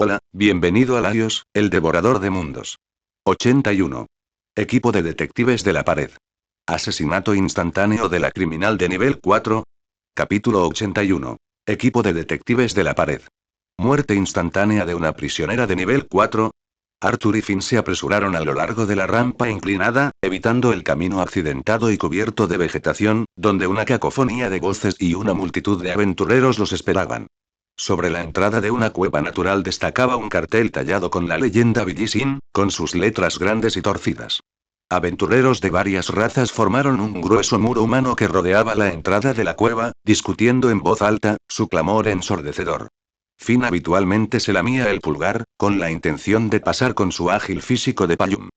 Hola, bienvenido a Laios, el devorador de mundos. 81. Equipo de detectives de la pared. Asesinato instantáneo de la criminal de nivel 4. Capítulo 81. Equipo de detectives de la pared. Muerte instantánea de una prisionera de nivel 4. Arthur y Finn se apresuraron a lo largo de la rampa inclinada, evitando el camino accidentado y cubierto de vegetación, donde una cacofonía de voces y una multitud de aventureros los esperaban. Sobre la entrada de una cueva natural destacaba un cartel tallado con la leyenda Billisin, con sus letras grandes y torcidas. Aventureros de varias razas formaron un grueso muro humano que rodeaba la entrada de la cueva, discutiendo en voz alta, su clamor ensordecedor. Finn habitualmente se lamía el pulgar, con la intención de pasar con su ágil físico de payún.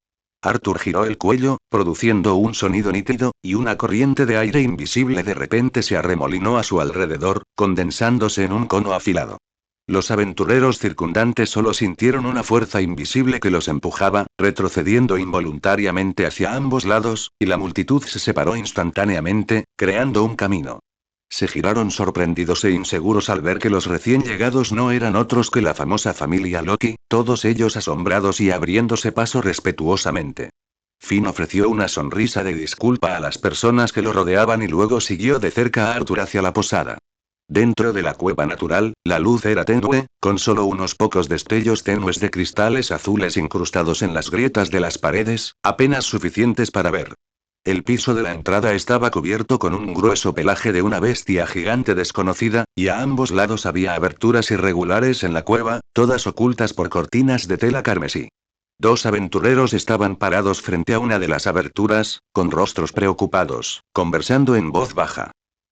Arthur giró el cuello, produciendo un sonido nítido, y una corriente de aire invisible de repente se arremolinó a su alrededor, condensándose en un cono afilado. Los aventureros circundantes solo sintieron una fuerza invisible que los empujaba, retrocediendo involuntariamente hacia ambos lados, y la multitud se separó instantáneamente, creando un camino. Se giraron sorprendidos e inseguros al ver que los recién llegados no eran otros que la famosa familia Loki, todos ellos asombrados y abriéndose paso respetuosamente. Finn ofreció una sonrisa de disculpa a las personas que lo rodeaban y luego siguió de cerca a Arthur hacia la posada. Dentro de la cueva natural, la luz era tenue, con solo unos pocos destellos tenues de cristales azules incrustados en las grietas de las paredes, apenas suficientes para ver. El piso de la entrada estaba cubierto con un grueso pelaje de una bestia gigante desconocida, y a ambos lados había aberturas irregulares en la cueva, todas ocultas por cortinas de tela carmesí. Dos aventureros estaban parados frente a una de las aberturas, con rostros preocupados, conversando en voz baja.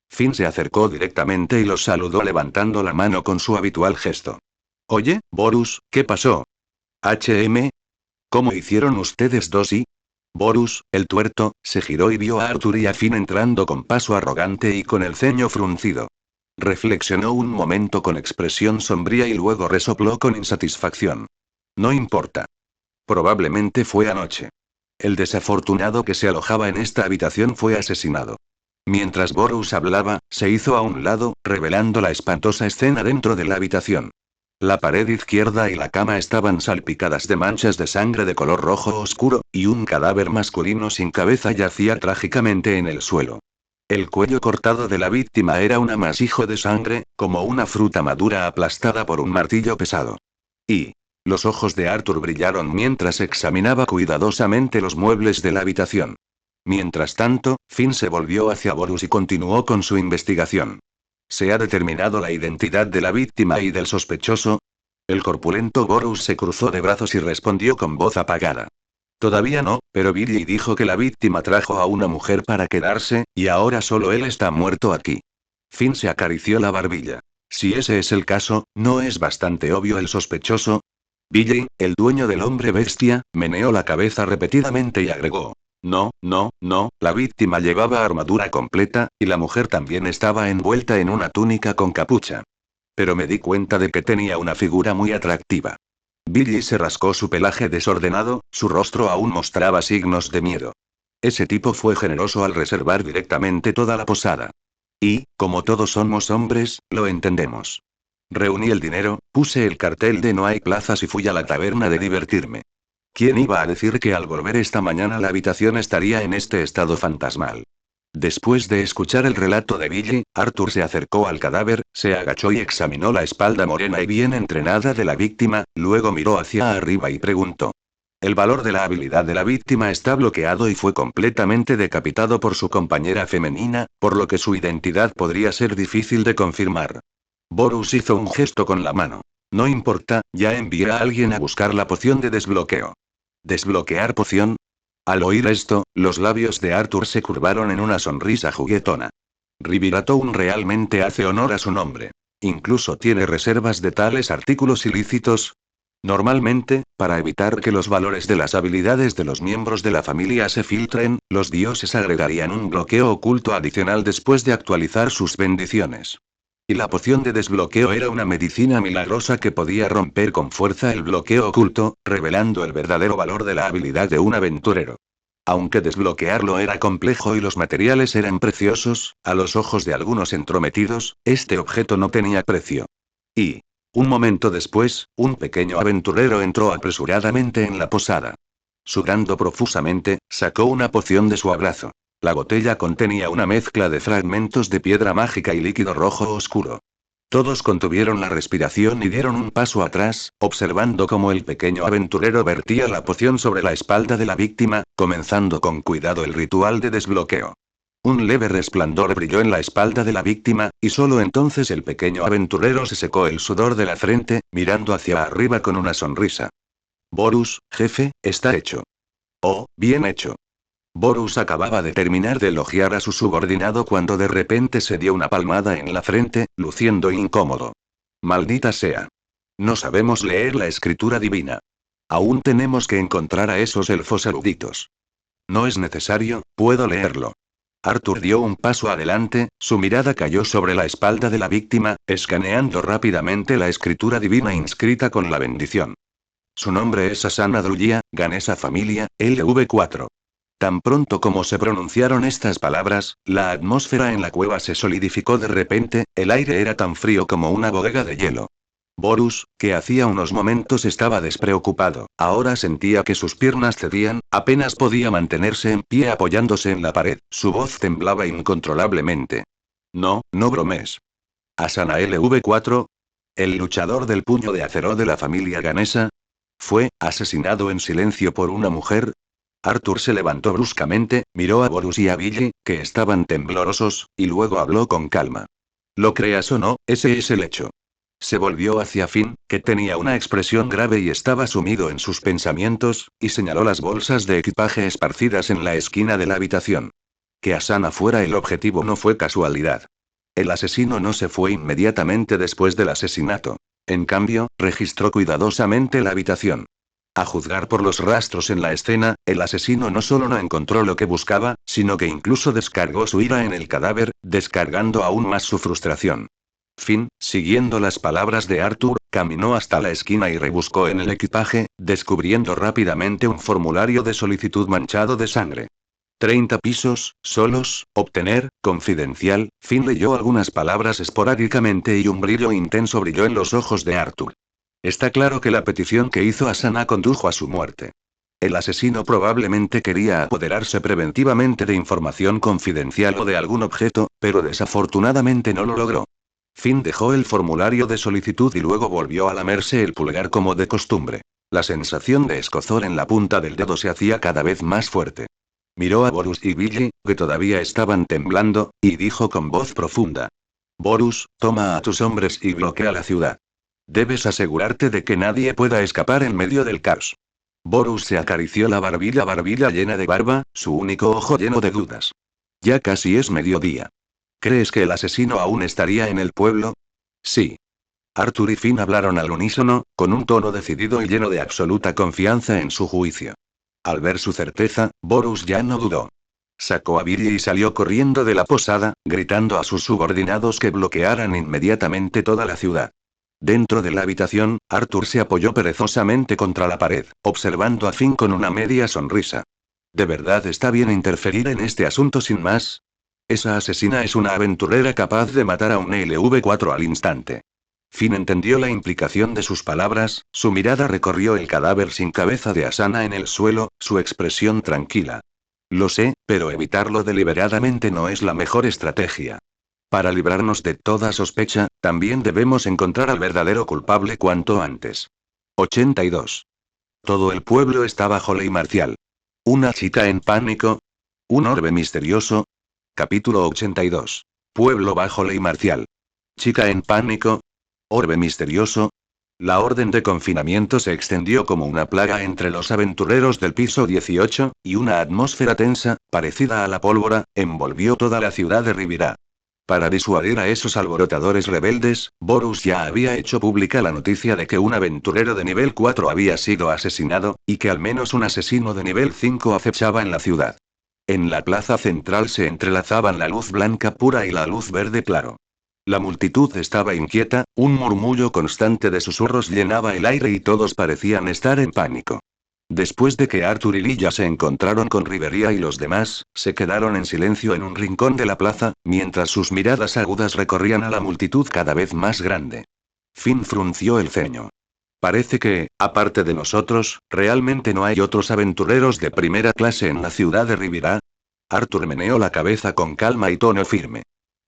Finn se acercó directamente y los saludó levantando la mano con su habitual gesto. Oye, Borus, ¿qué pasó? ¿Cómo hicieron ustedes dos y...? Borus, el tuerto, se giró y vio a Arthur y a Finn entrando con paso arrogante y con el ceño fruncido. Reflexionó un momento con expresión sombría y luego resopló con insatisfacción. No importa. Probablemente fue anoche. El desafortunado que se alojaba en esta habitación fue asesinado. Mientras Borus hablaba, se hizo a un lado, revelando la espantosa escena dentro de la habitación. La pared izquierda y la cama estaban salpicadas de manchas de sangre de color rojo oscuro, y un cadáver masculino sin cabeza yacía trágicamente en el suelo. El cuello cortado de la víctima era un amasijo de sangre, como una fruta madura aplastada por un martillo pesado. Y los ojos de Arthur brillaron mientras examinaba cuidadosamente los muebles de la habitación. Mientras tanto, Finn se volvió hacia Borus y continuó con su investigación. ¿Se ha determinado la identidad de la víctima y del sospechoso? El corpulento Borus se cruzó de brazos y respondió con voz apagada. Todavía no, pero Billy dijo que la víctima trajo a una mujer para quedarse, y ahora solo él está muerto aquí. Finn se acarició la barbilla. Si ese es el caso, ¿no es bastante obvio el sospechoso? Billy, el dueño del hombre bestia, meneó la cabeza repetidamente y agregó. No, no, no, la víctima llevaba armadura completa, y la mujer también estaba envuelta en una túnica con capucha. Pero me di cuenta de que tenía una figura muy atractiva. Billy se rascó su pelaje desordenado, su rostro aún mostraba signos de miedo. Ese tipo fue generoso al reservar directamente toda la posada. Y, como todos somos hombres, lo entendemos. Reuní el dinero, puse el cartel de no hay plazas y fui a la taberna de divertirme. ¿Quién iba a decir que al volver esta mañana la habitación estaría en este estado fantasmal? Después de escuchar el relato de Billy, Arthur se acercó al cadáver, se agachó y examinó la espalda morena y bien entrenada de la víctima, luego miró hacia arriba y preguntó. El valor de la habilidad de la víctima está bloqueado y fue completamente decapitado por su compañera femenina, por lo que su identidad podría ser difícil de confirmar. Borus hizo un gesto con la mano. No importa, ya envié a alguien a buscar la poción de desbloqueo. ¿Desbloquear poción? Al oír esto, los labios de Arthur se curvaron en una sonrisa juguetona. Riviraton realmente hace honor a su nombre. Incluso tiene reservas de tales artículos ilícitos. Normalmente, para evitar que los valores de las habilidades de los miembros de la familia se filtren, los dioses agregarían un bloqueo oculto adicional después de actualizar sus bendiciones. Y la poción de desbloqueo era una medicina milagrosa que podía romper con fuerza el bloqueo oculto, revelando el verdadero valor de la habilidad de un aventurero. Aunque desbloquearlo era complejo y los materiales eran preciosos, a los ojos de algunos entrometidos, este objeto no tenía precio. Y Un momento después, un pequeño aventurero entró apresuradamente en la posada. Sudando profusamente, sacó una poción de su abrazo. La botella contenía una mezcla de fragmentos de piedra mágica y líquido rojo oscuro. Todos contuvieron la respiración y dieron un paso atrás, observando cómo el pequeño aventurero vertía la poción sobre la espalda de la víctima, comenzando con cuidado el ritual de desbloqueo. Un leve resplandor brilló en la espalda de la víctima, y solo entonces el pequeño aventurero se secó el sudor de la frente, mirando hacia arriba con una sonrisa. Borus, jefe, está hecho. Oh, bien hecho. Borus acababa de terminar de elogiar a su subordinado cuando de repente se dio una palmada en la frente, luciendo incómodo. Maldita sea. No sabemos leer la escritura divina. Aún tenemos que encontrar a esos elfos eruditos. No es necesario, puedo leerlo. Arthur dio un paso adelante, su mirada cayó sobre la espalda de la víctima, escaneando rápidamente la escritura divina inscrita con la bendición. Su nombre es Asana Drugia, Ganesa familia, LV4. Tan pronto como se pronunciaron estas palabras, la atmósfera en la cueva se solidificó de repente, el aire era tan frío como una bodega de hielo. Borus, que hacía unos momentos estaba despreocupado, ahora sentía que sus piernas cedían, apenas podía mantenerse en pie apoyándose en la pared, su voz temblaba incontrolablemente. No, no bromes. Asana LV4, el luchador del puño de acero de la familia Ganesa, fue asesinado en silencio por una mujer. Arthur se levantó bruscamente, miró a Borus y a Billy, que estaban temblorosos, y luego habló con calma. Lo creas o no, ese es el hecho. Se volvió hacia Finn, que tenía una expresión grave y estaba sumido en sus pensamientos, y señaló las bolsas de equipaje esparcidas en la esquina de la habitación. Que Asana fuera el objetivo no fue casualidad. El asesino no se fue inmediatamente después del asesinato. En cambio, registró cuidadosamente la habitación. A juzgar por los rastros en la escena, el asesino no solo no encontró lo que buscaba, sino que incluso descargó su ira en el cadáver, descargando aún más su frustración. Finn, siguiendo las palabras de Arthur, caminó hasta la esquina y rebuscó en el equipaje, descubriendo rápidamente un formulario de solicitud manchado de sangre. 30 pisos, solos, obtener, confidencial. Finn leyó algunas palabras esporádicamente y un brillo intenso brilló en los ojos de Arthur. Está claro que la petición que hizo Asana condujo a su muerte. El asesino probablemente quería apoderarse preventivamente de información confidencial o de algún objeto, pero desafortunadamente no lo logró. Finn dejó el formulario de solicitud y luego volvió a lamerse el pulgar como de costumbre. La sensación de escozor en la punta del dedo se hacía cada vez más fuerte. Miró a Borus y Billy, que todavía estaban temblando, y dijo con voz profunda. Borus, toma a tus hombres y bloquea la ciudad. Debes asegurarte de que nadie pueda escapar en medio del caos. Borus se acarició la barbilla llena de barba, su único ojo lleno de dudas. Ya casi es mediodía. ¿Crees que el asesino aún estaría en el pueblo? Sí. Arthur y Finn hablaron al unísono, con un tono decidido y lleno de absoluta confianza en su juicio. Al ver su certeza, Borus ya no dudó. Sacó a Billy y salió corriendo de la posada, gritando a sus subordinados que bloquearan inmediatamente toda la ciudad. Dentro de la habitación, Arthur se apoyó perezosamente contra la pared, observando a Finn con una media sonrisa. ¿De verdad está bien interferir en este asunto sin más? Esa asesina es una aventurera capaz de matar a un LV4 al instante. Finn entendió la implicación de sus palabras, su mirada recorrió el cadáver sin cabeza de Asana en el suelo, su expresión tranquila. Lo sé, pero evitarlo deliberadamente no es la mejor estrategia. Para librarnos de toda sospecha, también debemos encontrar al verdadero culpable cuanto antes. 82. Todo el pueblo está bajo ley marcial. Una chica en pánico. Un orbe misterioso. Capítulo 82. Pueblo bajo ley marcial. Chica en pánico. Orbe misterioso. La orden de confinamiento se extendió como una plaga entre los aventureros del piso 18, y una atmósfera tensa, parecida a la pólvora, envolvió toda la ciudad de Rivirá. Para disuadir a esos alborotadores rebeldes, Borus ya había hecho pública la noticia de que un aventurero de nivel 4 había sido asesinado, y que al menos un asesino de nivel 5 acechaba en la ciudad. En la plaza central se entrelazaban la luz blanca pura y la luz verde claro. La multitud estaba inquieta, un murmullo constante de susurros llenaba el aire y todos parecían estar en pánico. Después de que Arthur y Lilla se encontraron con Rivería y los demás, se quedaron en silencio en un rincón de la plaza, mientras sus miradas agudas recorrían a la multitud cada vez más grande. Finn frunció el ceño. Parece que, aparte de nosotros, realmente no hay otros aventureros de primera clase en la ciudad de Rivirá. Arthur meneó la cabeza con calma y tono firme.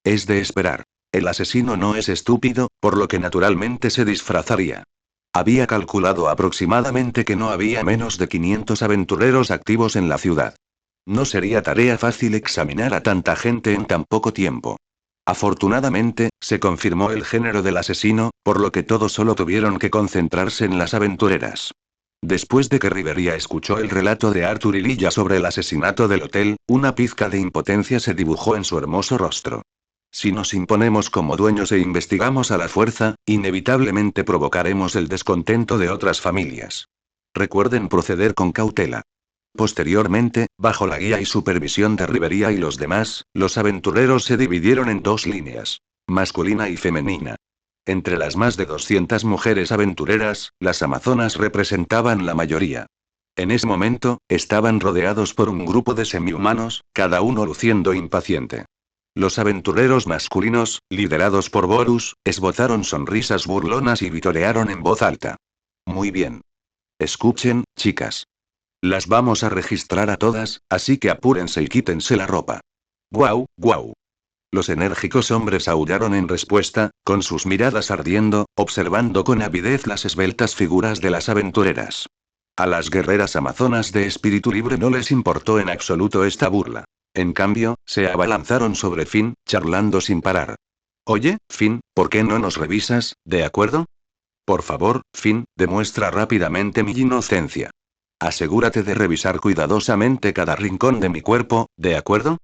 Es de esperar. El asesino no es estúpido, por lo que naturalmente se disfrazaría. Había calculado aproximadamente que no había menos de 500 aventureros activos en la ciudad. No sería tarea fácil examinar a tanta gente en tan poco tiempo. Afortunadamente, se confirmó el género del asesino, por lo que todos solo tuvieron que concentrarse en las aventureras. Después de que Rivería escuchó el relato de Arthur y Lilla sobre el asesinato del hotel, una pizca de impotencia se dibujó en su hermoso rostro. Si nos imponemos como dueños e investigamos a la fuerza, inevitablemente provocaremos el descontento de otras familias. Recuerden proceder con cautela. Posteriormente, bajo la guía y supervisión de Rivería y los demás, los aventureros se dividieron en dos líneas, masculina y femenina. Entre las más de 200 mujeres aventureras, las amazonas representaban la mayoría. En ese momento, estaban rodeados por un grupo de semihumanos, cada uno luciendo impaciente. Los aventureros masculinos, liderados por Borus, esbozaron sonrisas burlonas y vitorearon en voz alta. Muy bien. Escuchen, chicas. Las vamos a registrar a todas, así que apúrense y quítense la ropa. ¡Guau, guau! Los enérgicos hombres aullaron en respuesta, con sus miradas ardiendo, observando con avidez las esbeltas figuras de las aventureras. A las guerreras amazonas de espíritu libre no les importó en absoluto esta burla. En cambio, se abalanzaron sobre Finn, charlando sin parar. Oye, Finn, ¿por qué no nos revisas, de acuerdo? Por favor, Finn, demuestra rápidamente mi inocencia. Asegúrate de revisar cuidadosamente cada rincón de mi cuerpo, ¿de acuerdo?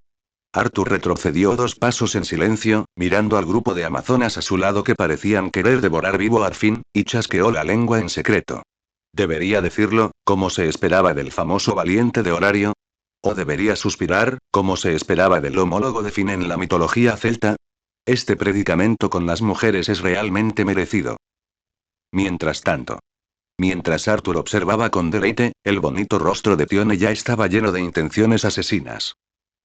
Arthur retrocedió 2 pasos en silencio, mirando al grupo de amazonas a su lado que parecían querer devorar vivo a Finn, y chasqueó la lengua en secreto. ¿Debería decirlo, como se esperaba del famoso valiente de Horario? ¿O debería suspirar, como se esperaba del homólogo de Finn en la mitología celta? Este predicamento con las mujeres es realmente merecido. Mientras tanto. Mientras Arthur observaba con deleite, el bonito rostro de Tione ya estaba lleno de intenciones asesinas.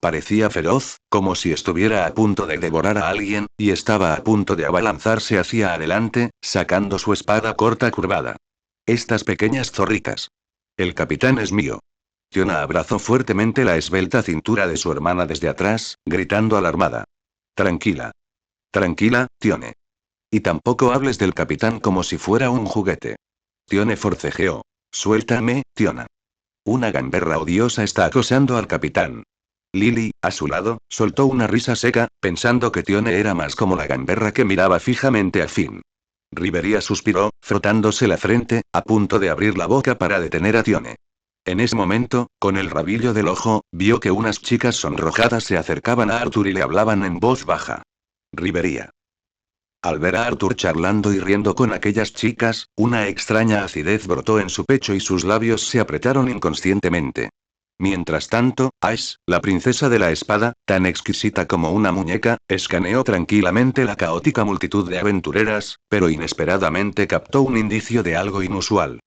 Parecía feroz, como si estuviera a punto de devorar a alguien, y estaba a punto de abalanzarse hacia adelante, sacando su espada corta curvada. Estas pequeñas zorritas. El capitán es mío. Tiona abrazó fuertemente la esbelta cintura de su hermana desde atrás, gritando alarmada. Tranquila. Tranquila, Tione. Y tampoco hables del capitán como si fuera un juguete. Tione forcejeó. Suéltame, Tiona. Una gamberra odiosa está acosando al capitán. Lily, a su lado, soltó una risa seca, pensando que Tione era más como la gamberra que miraba fijamente a Finn. Rivería suspiró, frotándose la frente, a punto de abrir la boca para detener a Tione. En ese momento, con el rabillo del ojo, vio que unas chicas sonrojadas se acercaban a Arthur y le hablaban en voz baja. Rivería. Al ver a Arthur charlando y riendo con aquellas chicas, una extraña acidez brotó en su pecho y sus labios se apretaron inconscientemente. Mientras tanto, Ash, la princesa de la espada, tan exquisita como una muñeca, escaneó tranquilamente la caótica multitud de aventureras, pero inesperadamente captó un indicio de algo inusual.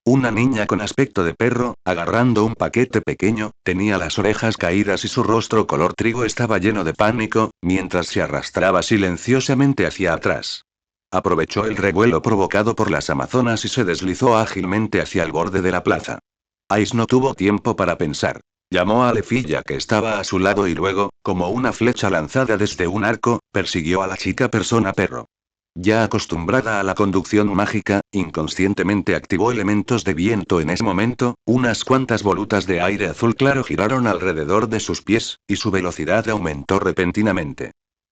Una niña con aspecto de perro, agarrando un paquete pequeño, tenía las orejas caídas y su rostro color trigo estaba lleno de pánico, mientras se arrastraba silenciosamente hacia atrás. Aprovechó el revuelo provocado por las amazonas y se deslizó ágilmente hacia el borde de la plaza. Ice no tuvo tiempo para pensar. Llamó a Lefilla que estaba a su lado y luego, como una flecha lanzada desde un arco, persiguió a la chica persona perro. Ya acostumbrada a la conducción mágica, inconscientemente activó elementos de viento en ese momento, unas cuantas volutas de aire azul claro giraron alrededor de sus pies, y su velocidad aumentó repentinamente.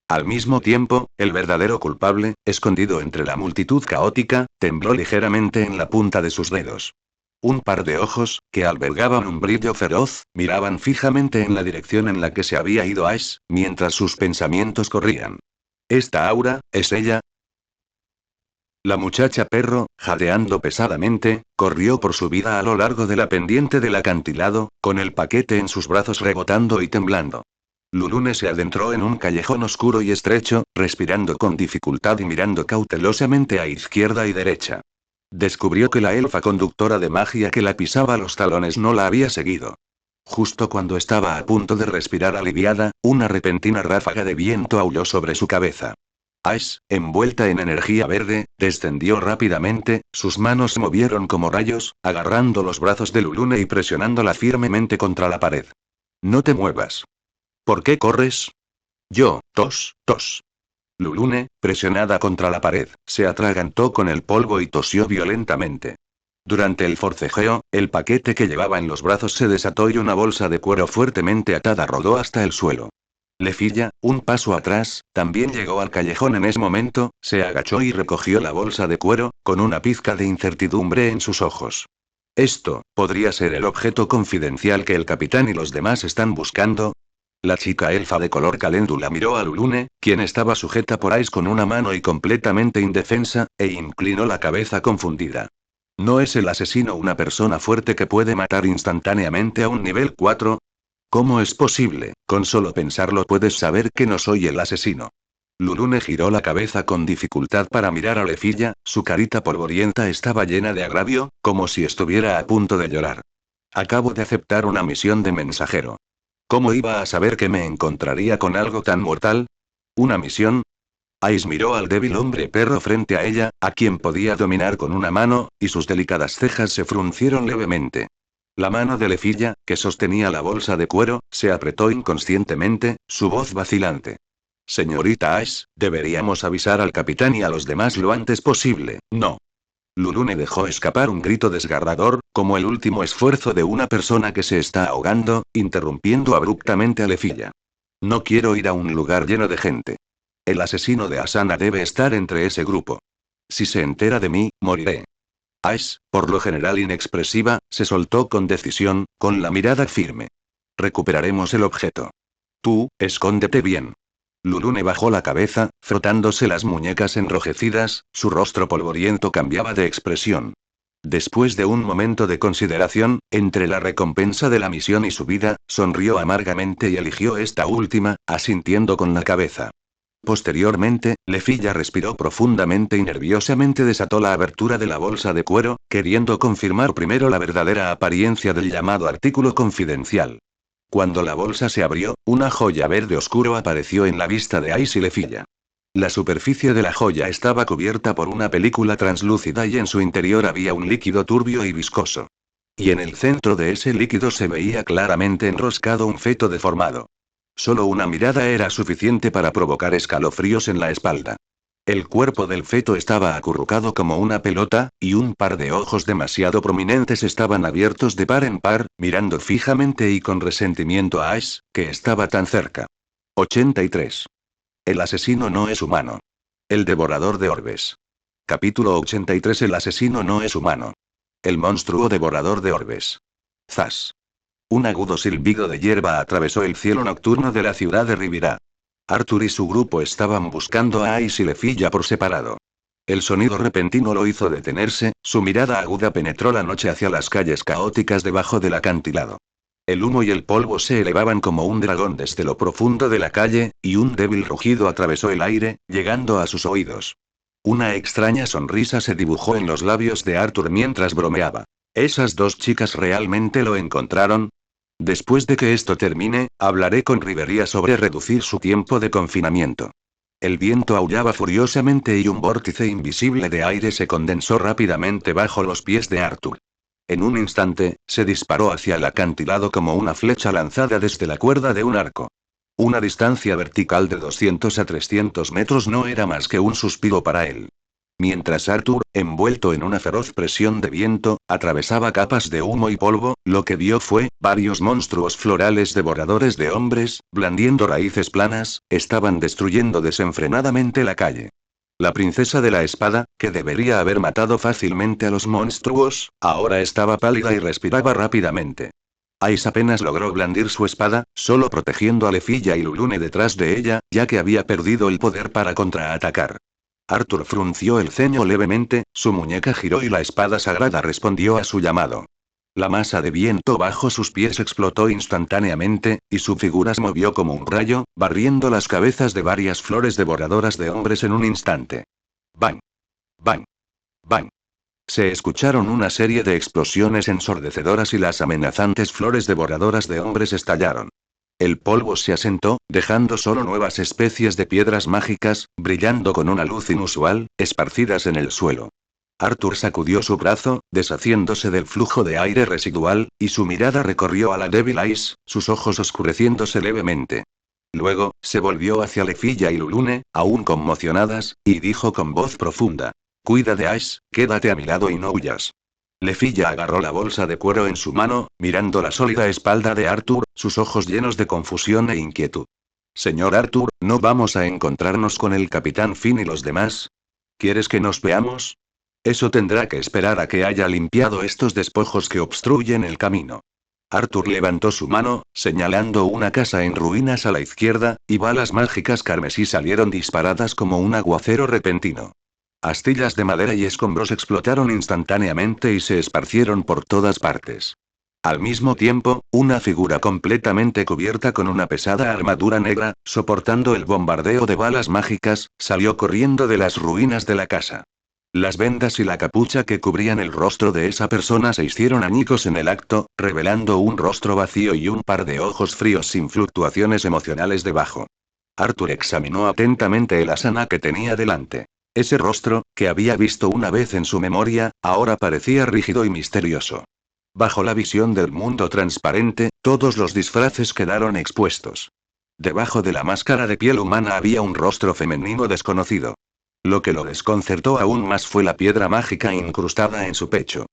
Al mismo tiempo, el verdadero culpable, escondido entre la multitud caótica, tembló ligeramente en la punta de sus dedos. Un par de ojos, que albergaban un brillo feroz, miraban fijamente en la dirección en la que se había ido Ash, mientras sus pensamientos corrían. ¿Esta aura, es ella? La muchacha perro, jadeando pesadamente, corrió por su vida a lo largo de la pendiente del acantilado, con el paquete en sus brazos rebotando y temblando. Lulune se adentró en un callejón oscuro y estrecho, respirando con dificultad y mirando cautelosamente a izquierda y derecha. Descubrió que la elfa conductora de magia que la pisaba los talones no la había seguido. Justo cuando estaba a punto de respirar aliviada, una repentina ráfaga de viento aulló sobre su cabeza. Ash, envuelta en energía verde, descendió rápidamente, sus manos se movieron como rayos, agarrando los brazos de Lulune y presionándola firmemente contra la pared. No te muevas. ¿Por qué corres? Yo, tos, tos. Lulune, presionada contra la pared, se atragantó con el polvo y tosió violentamente. Durante el forcejeo, el paquete que llevaba en los brazos se desató y una bolsa de cuero fuertemente atada rodó hasta el suelo. Lefilla, un paso atrás, también llegó al callejón en ese momento, se agachó y recogió la bolsa de cuero, con una pizca de incertidumbre en sus ojos. Esto, ¿podría ser el objeto confidencial que el capitán y los demás están buscando? La chica elfa de color caléndula miró a Lulune, quien estaba sujeta por Ice con una mano y completamente indefensa, e inclinó la cabeza confundida. ¿No es el asesino una persona fuerte que puede matar instantáneamente a un nivel 4? ¿Cómo es posible? Con solo pensarlo puedes saber que no soy el asesino. Lulune giró la cabeza con dificultad para mirar a Lefilla, su carita polvorienta estaba llena de agravio, como si estuviera a punto de llorar. Acabo de aceptar una misión de mensajero. ¿Cómo iba a saber que me encontraría con algo tan mortal? ¿Una misión? Ice miró al débil hombre perro frente a ella, a quien podía dominar con una mano, y sus delicadas cejas se fruncieron levemente. La mano de Lefilla, que sostenía la bolsa de cuero, se apretó inconscientemente, su voz vacilante. Señorita Ash, deberíamos avisar al capitán y a los demás lo antes posible, ¿no? Lulune dejó escapar un grito desgarrador, como el último esfuerzo de una persona que se está ahogando, interrumpiendo abruptamente a Lefilla. No quiero ir a un lugar lleno de gente. El asesino de Asana debe estar entre ese grupo. Si se entera de mí, moriré. Ash, por lo general inexpresiva, se soltó con decisión, con la mirada firme. Recuperaremos el objeto. Tú, escóndete bien. Lulune bajó la cabeza, frotándose las muñecas enrojecidas, su rostro polvoriento cambiaba de expresión. Después de un momento de consideración, entre la recompensa de la misión y su vida, sonrió amargamente y eligió esta última, asintiendo con la cabeza. Posteriormente, Lefilla respiró profundamente y nerviosamente desató la abertura de la bolsa de cuero, queriendo confirmar primero la verdadera apariencia del llamado artículo confidencial. Cuando la bolsa se abrió, una joya verde oscuro apareció en la vista de Ice y Lefilla. La superficie de la joya estaba cubierta por una película translúcida y en su interior había un líquido turbio y viscoso. Y en el centro de ese líquido se veía claramente enroscado un feto deformado. Solo una mirada era suficiente para provocar escalofríos en la espalda. El cuerpo del feto estaba acurrucado como una pelota, y un par de ojos demasiado prominentes estaban abiertos de par en par, mirando fijamente y con resentimiento a Ash, que estaba tan cerca. 83. El asesino no es humano. El devorador de orbes. Capítulo 83. El asesino no es humano. El monstruo devorador de orbes. Zas. Un agudo silbido de hierba atravesó el cielo nocturno de la ciudad de Rivirá. Arthur y su grupo estaban buscando a Ice y Lefilla por separado. El sonido repentino lo hizo detenerse, su mirada aguda penetró la noche hacia las calles caóticas debajo del acantilado. El humo y el polvo se elevaban como un dragón desde lo profundo de la calle, y un débil rugido atravesó el aire, llegando a sus oídos. Una extraña sonrisa se dibujó en los labios de Arthur mientras bromeaba. ¿Esas dos chicas realmente lo encontraron? Después de que esto termine, hablaré con Rivería sobre reducir su tiempo de confinamiento. El viento aullaba furiosamente y un vórtice invisible de aire se condensó rápidamente bajo los pies de Arthur. En un instante, se disparó hacia el acantilado como una flecha lanzada desde la cuerda de un arco. Una distancia vertical de 200 a 300 metros no era más que un suspiro para él. Mientras Arthur, envuelto en una feroz presión de viento, atravesaba capas de humo y polvo, lo que vio fue, varios monstruos florales devoradores de hombres, blandiendo raíces planas, estaban destruyendo desenfrenadamente la calle. La princesa de la espada, que debería haber matado fácilmente a los monstruos, ahora estaba pálida y respiraba rápidamente. Ice apenas logró blandir su espada, solo protegiendo a Lefilla y Lulune detrás de ella, ya que había perdido el poder para contraatacar. Arthur frunció el ceño levemente, su muñeca giró y la espada sagrada respondió a su llamado. La masa de viento bajo sus pies explotó instantáneamente, y su figura se movió como un rayo, barriendo las cabezas de varias flores devoradoras de hombres en un instante. ¡Bang! ¡Bang! ¡Bang! Se escucharon una serie de explosiones ensordecedoras y las amenazantes flores devoradoras de hombres estallaron. El polvo se asentó, dejando solo nuevas especies de piedras mágicas, brillando con una luz inusual, esparcidas en el suelo. Arthur sacudió su brazo, deshaciéndose del flujo de aire residual, y su mirada recorrió a la Devil Eyes, sus ojos oscureciéndose levemente. Luego, se volvió hacia Lefilla y Lulune, aún conmocionadas, y dijo con voz profunda: Cuida de Ice, quédate a mi lado y no huyas. Lefilla agarró la bolsa de cuero en su mano, mirando la sólida espalda de Arthur, sus ojos llenos de confusión e inquietud. Señor Arthur, ¿no vamos a encontrarnos con el capitán Finn y los demás? ¿Quieres que nos veamos? Eso tendrá que esperar a que haya limpiado estos despojos que obstruyen el camino. Arthur levantó su mano, señalando una casa en ruinas a la izquierda, y balas mágicas carmesí salieron disparadas como un aguacero repentino. Astillas de madera y escombros explotaron instantáneamente y se esparcieron por todas partes. Al mismo tiempo, una figura completamente cubierta con una pesada armadura negra, soportando el bombardeo de balas mágicas, salió corriendo de las ruinas de la casa. Las vendas y la capucha que cubrían el rostro de esa persona se hicieron añicos en el acto, revelando un rostro vacío y un par de ojos fríos sin fluctuaciones emocionales debajo. Arthur examinó atentamente el asana que tenía delante. Ese rostro, que había visto una vez en su memoria, ahora parecía rígido y misterioso. Bajo la visión del mundo transparente, todos los disfraces quedaron expuestos. Debajo de la máscara de piel humana había un rostro femenino desconocido. Lo que lo desconcertó aún más fue la piedra mágica incrustada en su pecho.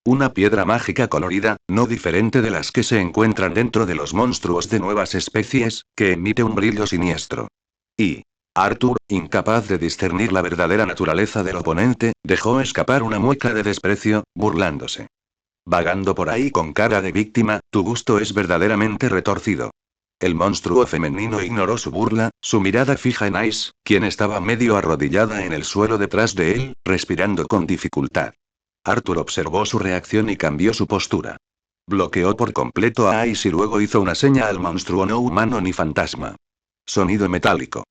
Una piedra mágica colorida, no diferente de las que se encuentran dentro de los monstruos de nuevas especies, que emite un brillo siniestro. Y Arthur, incapaz de discernir la verdadera naturaleza del oponente, dejó escapar una mueca de desprecio, burlándose. Vagando por ahí con cara de víctima, tu gusto es verdaderamente retorcido. El monstruo femenino ignoró su burla, su mirada fija en Ice, quien estaba medio arrodillada en el suelo detrás de él, respirando con dificultad. Arthur observó su reacción y cambió su postura. Bloqueó por completo a Ice y luego hizo una seña al monstruo no humano ni fantasma. Sonido metálico.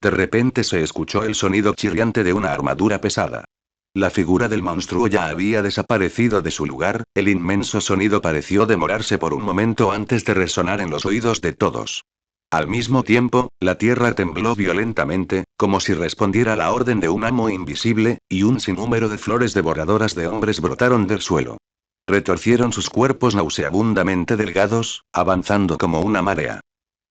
De repente se escuchó el sonido chirriante de una armadura pesada. La figura del monstruo ya había desaparecido de su lugar, el inmenso sonido pareció demorarse por un momento antes de resonar en los oídos de todos. Al mismo tiempo, la tierra tembló violentamente, como si respondiera a la orden de un amo invisible, y un sinnúmero de flores devoradoras de hombres brotaron del suelo. Retorcieron sus cuerpos nauseabundamente delgados, avanzando como una marea.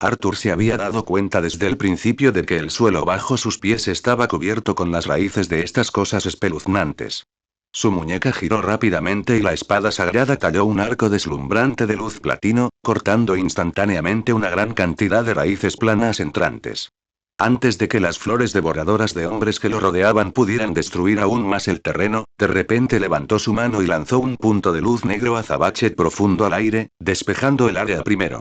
Arthur se había dado cuenta desde el principio de que el suelo bajo sus pies estaba cubierto con las raíces de estas cosas espeluznantes. Su muñeca giró rápidamente y la espada sagrada talló un arco deslumbrante de luz platino, cortando instantáneamente una gran cantidad de raíces planas entrantes. Antes de que las flores devoradoras de hombres que lo rodeaban pudieran destruir aún más el terreno, de repente levantó su mano y lanzó un punto de luz negro azabache profundo al aire, despejando el área primero.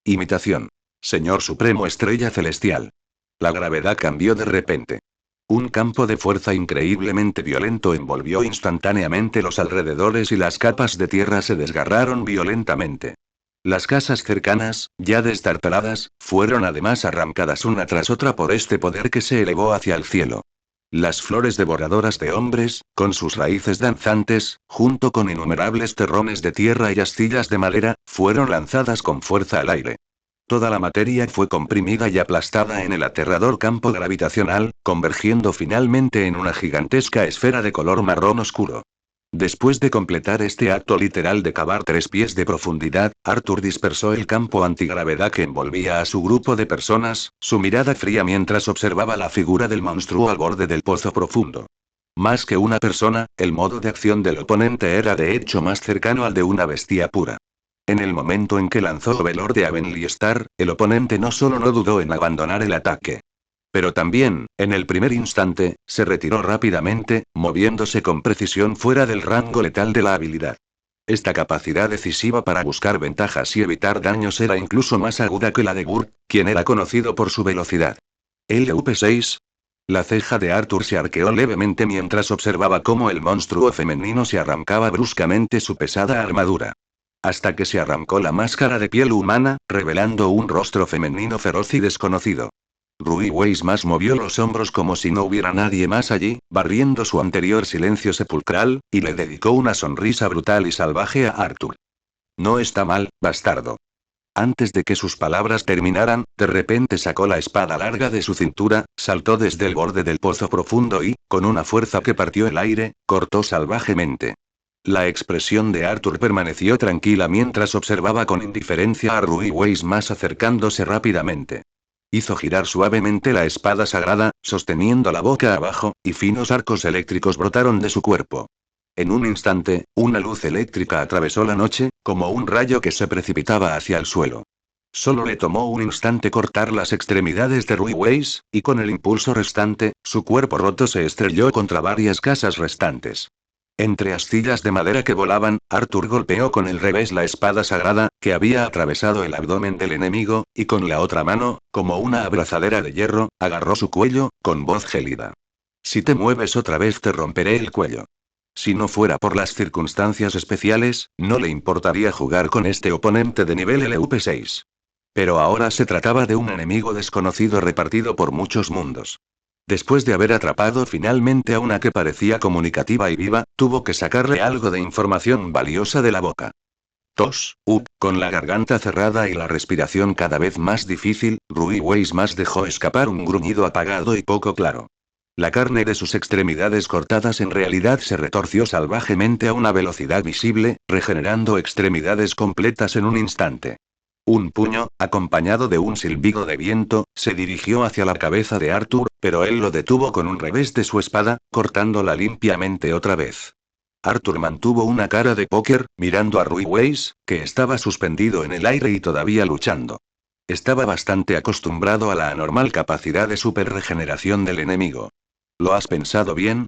Imitación. Señor Supremo Estrella Celestial. La gravedad cambió de repente. Un campo de fuerza increíblemente violento envolvió instantáneamente los alrededores y las capas de tierra se desgarraron violentamente. Las casas cercanas, ya destartaladas, fueron además arrancadas una tras otra por este poder que se elevó hacia el cielo. Las flores devoradoras de hombres, con sus raíces danzantes, junto con innumerables terrones de tierra y astillas de madera, fueron lanzadas con fuerza al aire. Toda la materia fue comprimida y aplastada en el aterrador campo gravitacional, convergiendo finalmente en una gigantesca esfera de color marrón oscuro. Después de completar este acto literal de cavar 3 pies de profundidad, Arthur dispersó el campo antigravedad que envolvía a su grupo de personas, su mirada fría mientras observaba la figura del monstruo al borde del pozo profundo. Más que una persona, el modo de acción del oponente era de hecho más cercano al de una bestia pura. En el momento en que lanzó Velor de Avenly Star, el oponente no solo no dudó en abandonar el ataque. Pero también, en el primer instante, se retiró rápidamente, moviéndose con precisión fuera del rango letal de la habilidad. Esta capacidad decisiva para buscar ventajas y evitar daños era incluso más aguda que la de Burke, quien era conocido por su velocidad. LV6. La ceja de Arthur se arqueó levemente mientras observaba cómo el monstruo femenino se arrancaba bruscamente su pesada armadura. Hasta que se arrancó la máscara de piel humana, revelando un rostro femenino feroz y desconocido. Rui Weismas movió los hombros como si no hubiera nadie más allí, barriendo su anterior silencio sepulcral, y le dedicó una sonrisa brutal y salvaje a Arthur. No está mal, bastardo. Antes de que sus palabras terminaran, de repente sacó la espada larga de su cintura, saltó desde el borde del pozo profundo y, con una fuerza que partió el aire, cortó salvajemente. La expresión de Arthur permaneció tranquila mientras observaba con indiferencia a Ruiways más acercándose rápidamente. Hizo girar suavemente la espada sagrada, sosteniendo la boca abajo, y finos arcos eléctricos brotaron de su cuerpo. En un instante, una luz eléctrica atravesó la noche, como un rayo que se precipitaba hacia el suelo. Solo le tomó un instante cortar las extremidades de Ruiways, y con el impulso restante, su cuerpo roto se estrelló contra varias casas restantes. Entre astillas de madera que volaban, Arthur golpeó con el revés la espada sagrada, que había atravesado el abdomen del enemigo, y con la otra mano, como una abrazadera de hierro, agarró su cuello, con voz gélida. Si te mueves otra vez te romperé el cuello. Si no fuera por las circunstancias especiales, no le importaría jugar con este oponente de nivel LV6. Pero ahora se trataba de un enemigo desconocido repartido por muchos mundos. Después de haber atrapado finalmente a una que parecía comunicativa y viva, tuvo que sacarle algo de información valiosa de la boca. Con la garganta cerrada y la respiración cada vez más difícil, Ruiways más dejó escapar un gruñido apagado y poco claro. La carne de sus extremidades cortadas en realidad se retorció salvajemente a una velocidad visible, regenerando extremidades completas en un instante. Un puño, acompañado de un silbido de viento, se dirigió hacia la cabeza de Arthur, pero él lo detuvo con un revés de su espada, cortándola limpiamente otra vez. Arthur mantuvo una cara de póker, mirando a Ruiways, que estaba suspendido en el aire y todavía luchando. Estaba bastante acostumbrado a la anormal capacidad de superregeneración del enemigo. ¿Lo has pensado bien?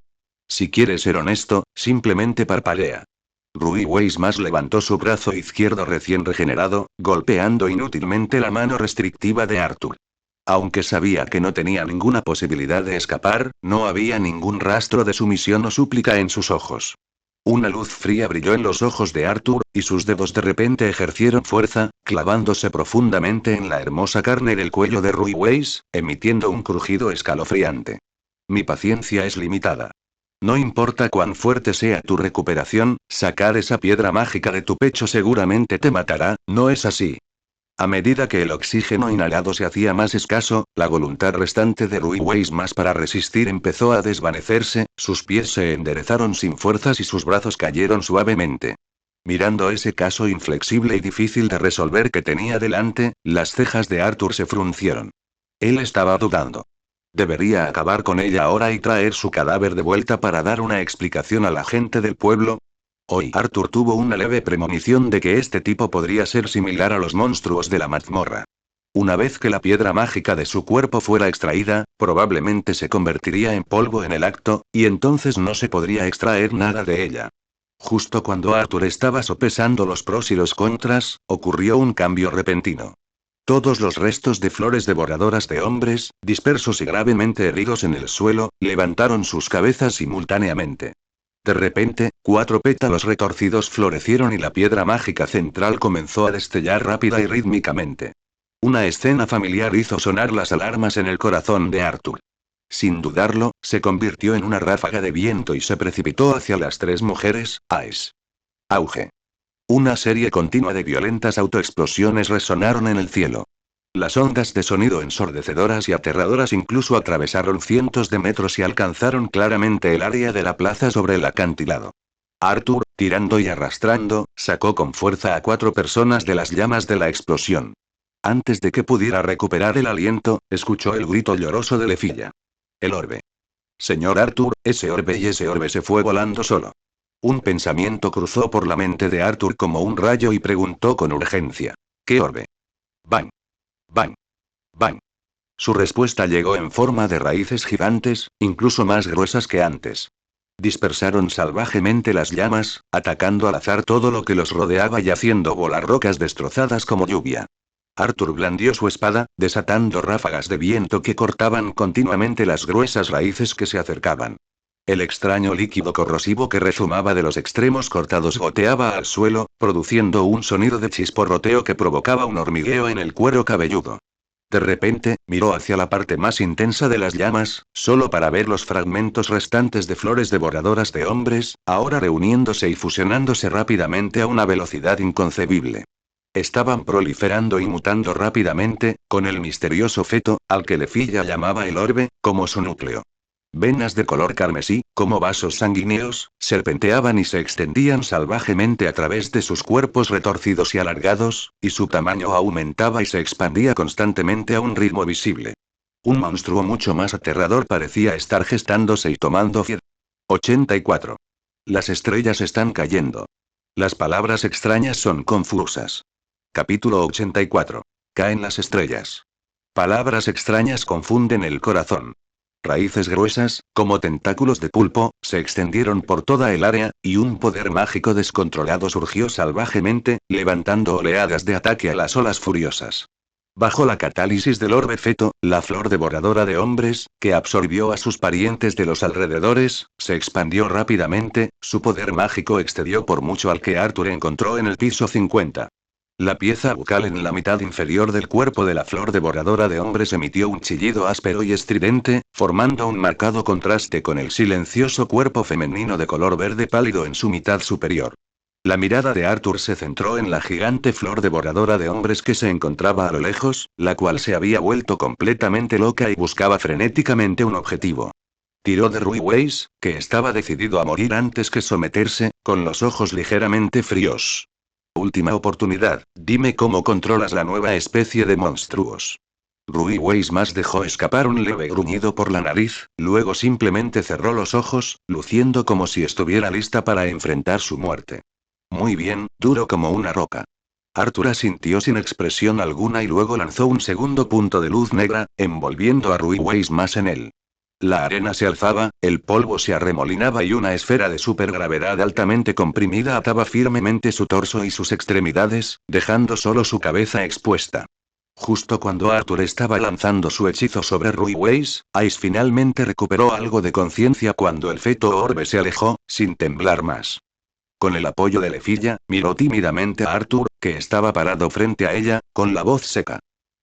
Si quieres ser honesto, simplemente parpadea. Ruiways más levantó su brazo izquierdo recién regenerado, golpeando inútilmente la mano restrictiva de Arthur. Aunque sabía que no tenía ninguna posibilidad de escapar, no había ningún rastro de sumisión o súplica en sus ojos. Una luz fría brilló en los ojos de Arthur, y sus dedos de repente ejercieron fuerza, clavándose profundamente en la hermosa carne del cuello de Ruiways, emitiendo un crujido escalofriante. Mi paciencia es limitada. No importa cuán fuerte sea tu recuperación, sacar esa piedra mágica de tu pecho seguramente te matará, ¿no es así? A medida que el oxígeno inhalado se hacía más escaso, la voluntad restante de Ruiways más para resistir empezó a desvanecerse, sus pies se enderezaron sin fuerzas y sus brazos cayeron suavemente. Mirando ese caso inflexible y difícil de resolver que tenía delante, las cejas de Arthur se fruncieron. Él estaba dudando. ¿Debería acabar con ella ahora y traer su cadáver de vuelta para dar una explicación a la gente del pueblo? Hoy Arthur tuvo una leve premonición de que este tipo podría ser similar a los monstruos de la mazmorra. Una vez que la piedra mágica de su cuerpo fuera extraída, probablemente se convertiría en polvo en el acto, y entonces no se podría extraer nada de ella. Justo cuando Arthur estaba sopesando los pros y los contras, ocurrió un cambio repentino. Todos los restos de flores devoradoras de hombres, dispersos y gravemente heridos en el suelo, levantaron sus cabezas simultáneamente. De repente, 4 pétalos retorcidos florecieron y la piedra mágica central comenzó a destellar rápida y rítmicamente. Una escena familiar hizo sonar las alarmas en el corazón de Arthur. Sin dudarlo, se convirtió en una ráfaga de viento y se precipitó hacia las 3 mujeres. Auge. Una serie continua de violentas autoexplosiones resonaron en el cielo. Las ondas de sonido ensordecedoras y aterradoras incluso atravesaron cientos de metros y alcanzaron claramente el área de la plaza sobre el acantilado. Arthur, tirando y arrastrando, sacó con fuerza a 4 personas de las llamas de la explosión. Antes de que pudiera recuperar el aliento, escuchó el grito lloroso de Lefilla. El orbe. Señor Arthur, ese orbe se fue volando solo. Un pensamiento cruzó por la mente de Arthur como un rayo y preguntó con urgencia. ¿Qué orbe? Bang. Bang. Bang. Su respuesta llegó en forma de raíces gigantes, incluso más gruesas que antes. Dispersaron salvajemente las llamas, atacando al azar todo lo que los rodeaba y haciendo volar rocas destrozadas como lluvia. Arthur blandió su espada, desatando ráfagas de viento que cortaban continuamente las gruesas raíces que se acercaban. El extraño líquido corrosivo que rezumaba de los extremos cortados goteaba al suelo, produciendo un sonido de chisporroteo que provocaba un hormigueo en el cuero cabelludo. De repente, miró hacia la parte más intensa de las llamas, solo para ver los fragmentos restantes de flores devoradoras de hombres, ahora reuniéndose y fusionándose rápidamente a una velocidad inconcebible. estaban proliferando y mutando rápidamente, con el misterioso feto, al que Lefilla llamaba el orbe, como su núcleo. Venas de color carmesí, como vasos sanguíneos, serpenteaban y se extendían salvajemente a través de sus cuerpos retorcidos y alargados, y su tamaño aumentaba y se expandía constantemente a un ritmo visible. Un monstruo mucho más aterrador parecía estar gestándose y tomando vida. 84. Las estrellas están cayendo. Las palabras extrañas son confusas. Capítulo 84. Caen las estrellas. Palabras extrañas confunden el corazón. Raíces gruesas, como tentáculos de pulpo, se extendieron por toda el área, y un poder mágico descontrolado surgió salvajemente, levantando oleadas de ataque a las olas furiosas. Bajo la catálisis del orbe feto, la flor devoradora de hombres, que absorbió a sus parientes de los alrededores, se expandió rápidamente, su poder mágico excedió por mucho al que Arthur encontró en el piso 50. La pieza bucal en la mitad inferior del cuerpo de la flor devoradora de hombres emitió un chillido áspero y estridente, formando un marcado contraste con el silencioso cuerpo femenino de color verde pálido en su mitad superior. La mirada de Arthur se centró en la gigante flor devoradora de hombres que se encontraba a lo lejos, la cual se había vuelto completamente loca y buscaba frenéticamente un objetivo. Tiró de Ruiways, que estaba decidido a morir antes que someterse, con los ojos ligeramente fríos. Última oportunidad, dime cómo controlas la nueva especie de monstruos. Ruiways más dejó escapar un leve gruñido por la nariz, luego simplemente cerró los ojos, luciendo como si estuviera lista para enfrentar su muerte. Muy bien, duro como una roca. Arthur asintió sin expresión alguna y luego lanzó un segundo punto de luz negra, envolviendo a Ruiways más en él. La arena se alzaba, el polvo se arremolinaba y una esfera de supergravedad altamente comprimida ataba firmemente su torso y sus extremidades, dejando solo su cabeza expuesta. Justo cuando Arthur estaba lanzando su hechizo sobre Ruiways, Ice finalmente recuperó algo de conciencia cuando el feto orbe se alejó, sin temblar más. Con el apoyo de Lefilla, miró tímidamente a Arthur, que estaba parado frente a ella, con la voz seca.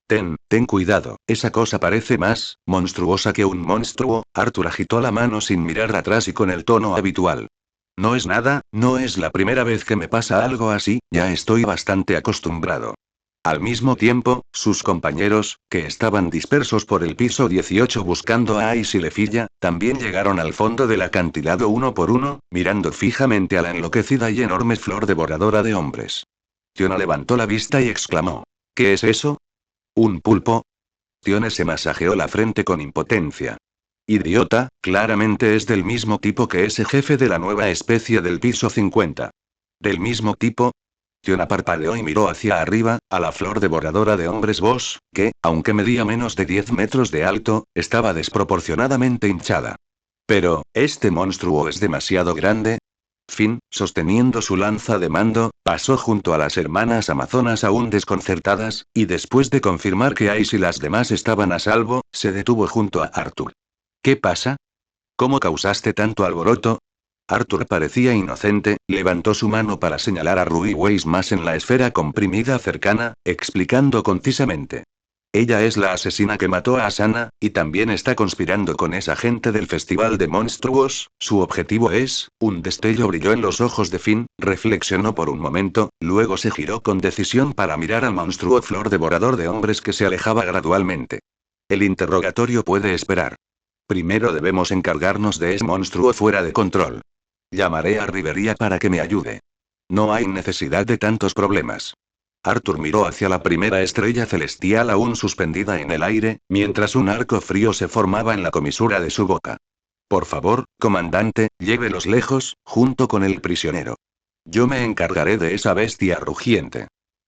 Ten cuidado, esa cosa parece más monstruosa que un monstruo. Arthur agitó la mano sin mirar atrás y con el tono habitual. No es nada, no es la primera vez que me pasa algo así, ya estoy bastante acostumbrado. Al mismo tiempo, sus compañeros, que estaban dispersos por el piso 18 buscando a Ice y Lefilla, también llegaron al fondo del acantilado uno por uno, mirando fijamente a la enloquecida y enorme flor devoradora de hombres. Tiona levantó la vista y exclamó. ¿Qué es eso? ¿Un pulpo? Tione se masajeó la frente con impotencia. Idiota, claramente es del mismo tipo que ese jefe de la nueva especie del piso 50. ¿Del mismo tipo? Tiona parpadeó y miró hacia arriba, a la flor devoradora de hombres Boss, que, aunque medía menos de 10 metros de alto, estaba desproporcionadamente hinchada. Pero, ¿este monstruo es demasiado grande? Finn, sosteniendo su lanza de mando, pasó junto a las hermanas amazonas aún desconcertadas, y después de confirmar que Ice y las demás estaban a salvo, se detuvo junto a Arthur. ¿Qué pasa? ¿Cómo causaste tanto alboroto? Arthur parecía inocente, levantó su mano para señalar a Ruiways más en la esfera comprimida cercana, explicando concisamente. Ella es la asesina que mató a Asana, y también está conspirando con esa gente del Festival de Monstruos. Su objetivo es, un destello brilló en los ojos de Finn, reflexionó por un momento, luego se giró con decisión para mirar al monstruo flor devorador de hombres que se alejaba gradualmente. El interrogatorio puede esperar. Primero debemos encargarnos de ese monstruo fuera de control. Llamaré a Riveria para que me ayude. No hay necesidad de tantos problemas. Arthur miró hacia la primera estrella celestial aún suspendida en el aire, mientras un arco frío se formaba en la comisura de su boca. Por favor, comandante, llévelos lejos, junto con el prisionero. Yo me encargaré de esa bestia rugiente.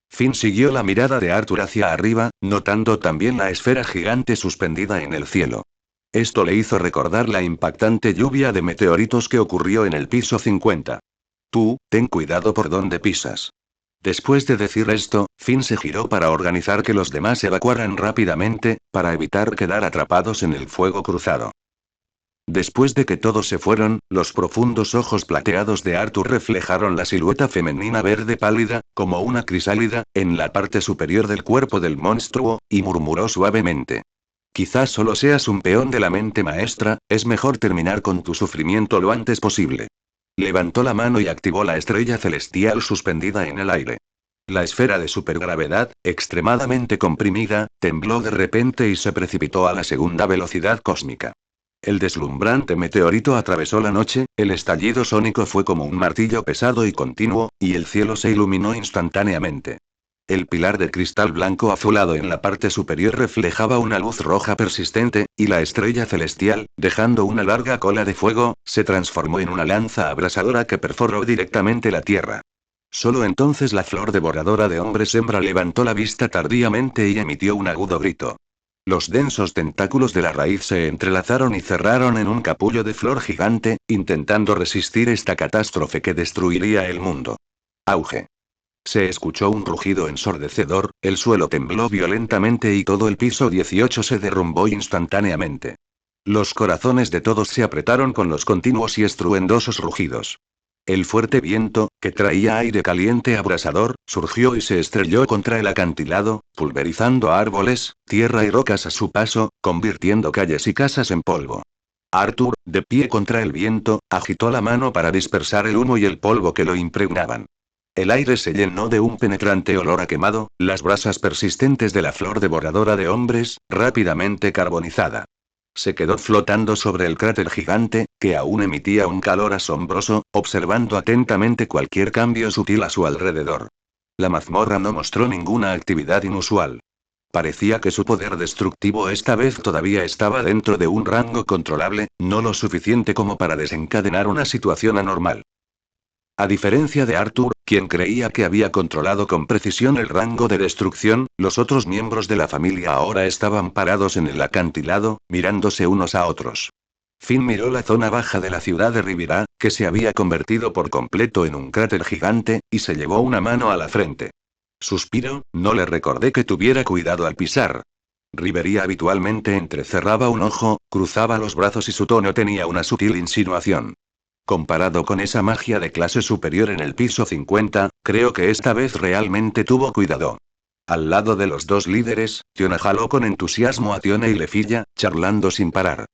Finn siguió la mirada de Arthur hacia arriba, notando también la esfera gigante suspendida en el cielo. Esto le hizo recordar la impactante lluvia de meteoritos que ocurrió en el piso 50. Tú, ten cuidado por donde pisas. Después de decir esto, Finn se giró para organizar que los demás evacuaran rápidamente, para evitar quedar atrapados en el fuego cruzado. Después de que todos se fueron, los profundos ojos plateados de Arthur reflejaron la silueta femenina verde pálida, como una crisálida, en la parte superior del cuerpo del monstruo, y murmuró suavemente. Quizás solo seas un peón de la mente maestra, es mejor terminar con tu sufrimiento lo antes posible. Levantó la mano y activó la estrella celestial suspendida en el aire. La esfera de supergravedad, extremadamente comprimida, tembló de repente y se precipitó a la segunda velocidad cósmica. El deslumbrante meteorito atravesó la noche, el estallido sónico fue como un martillo pesado y continuo, y el cielo se iluminó instantáneamente. El pilar de cristal blanco azulado en la parte superior reflejaba una luz roja persistente, y la estrella celestial, dejando una larga cola de fuego, se transformó en una lanza abrasadora que perforó directamente la tierra. Solo entonces la flor devoradora de hombres hembra levantó la vista tardíamente y emitió un agudo grito. Los densos tentáculos de la raíz se entrelazaron y cerraron en un capullo de flor gigante, intentando resistir esta catástrofe que destruiría el mundo. Auge. Se escuchó un rugido ensordecedor, el suelo tembló violentamente y todo el piso 18 se derrumbó instantáneamente. Los corazones de todos se apretaron con los continuos y estruendosos rugidos. El fuerte viento, que traía aire caliente abrasador, surgió y se estrelló contra el acantilado, pulverizando árboles, tierra y rocas a su paso, convirtiendo calles y casas en polvo. Arthur, de pie contra el viento, agitó la mano para dispersar el humo y el polvo que lo impregnaban. El aire se llenó de un penetrante olor a quemado, las brasas persistentes de la flor devoradora de hombres, rápidamente carbonizada. Se quedó flotando sobre el cráter gigante, que aún emitía un calor asombroso, observando atentamente cualquier cambio sutil a su alrededor. La mazmorra no mostró ninguna actividad inusual. Parecía que su poder destructivo esta vez todavía estaba dentro de un rango controlable, no lo suficiente como para desencadenar una situación anormal. A diferencia de Arthur, quien creía que había controlado con precisión el rango de destrucción, los otros miembros de la familia ahora estaban parados en el acantilado, mirándose unos a otros. Finn miró la zona baja de la ciudad de Rivirá, que se había convertido por completo en un cráter gigante, y se llevó una mano a la frente. Suspiro, no le recordé que tuviera cuidado al pisar. Rivería habitualmente entrecerraba un ojo, cruzaba los brazos y su tono tenía una sutil insinuación. Comparado con esa magia de clase superior en el piso 50, creo que esta vez realmente tuvo cuidado. Al lado de los dos líderes, Tiona jaló con entusiasmo a Tiona y Lefilla, charlando sin parar.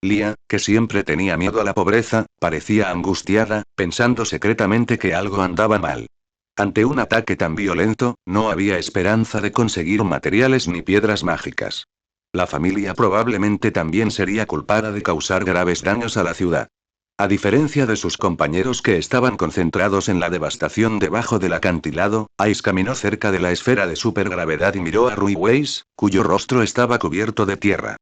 Lia, que siempre tenía miedo a la pobreza, parecía angustiada, pensando secretamente que algo andaba mal. Ante un ataque tan violento, no había esperanza de conseguir materiales ni piedras mágicas. La familia probablemente también sería culpada de causar graves daños a la ciudad. A diferencia de sus compañeros que estaban concentrados en la devastación debajo del acantilado, Ice caminó cerca de la esfera de supergravedad y miró a Ruiways, cuyo rostro estaba cubierto de tierra.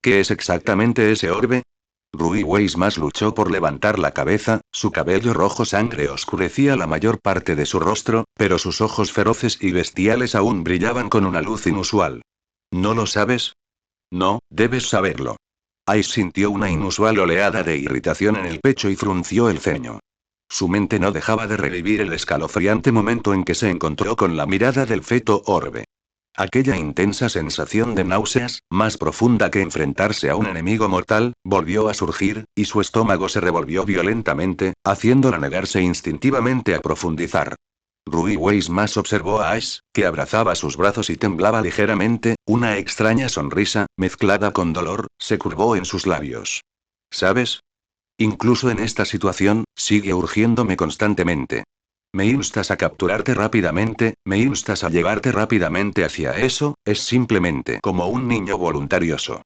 ¿Qué es exactamente ese orbe? Ruiways más luchó por levantar la cabeza, su cabello rojo sangre oscurecía la mayor parte de su rostro, pero sus ojos feroces y bestiales aún brillaban con una luz inusual. ¿No lo sabes? No, debes saberlo. Ice sintió una inusual oleada de irritación en el pecho y frunció el ceño. Su mente no dejaba de revivir el escalofriante momento en que se encontró con la mirada del feto orbe. Aquella intensa sensación de náuseas, más profunda que enfrentarse a un enemigo mortal, volvió a surgir, y su estómago se revolvió violentamente, haciéndola negarse instintivamente a profundizar. Ruiways más observó a Ash, que abrazaba sus brazos y temblaba ligeramente, una extraña sonrisa, mezclada con dolor, se curvó en sus labios. ¿Sabes? Incluso en esta situación, sigue urgiéndome constantemente. Me instas a capturarte rápidamente, me instas a llevarte rápidamente hacia eso, es simplemente como un niño voluntarioso.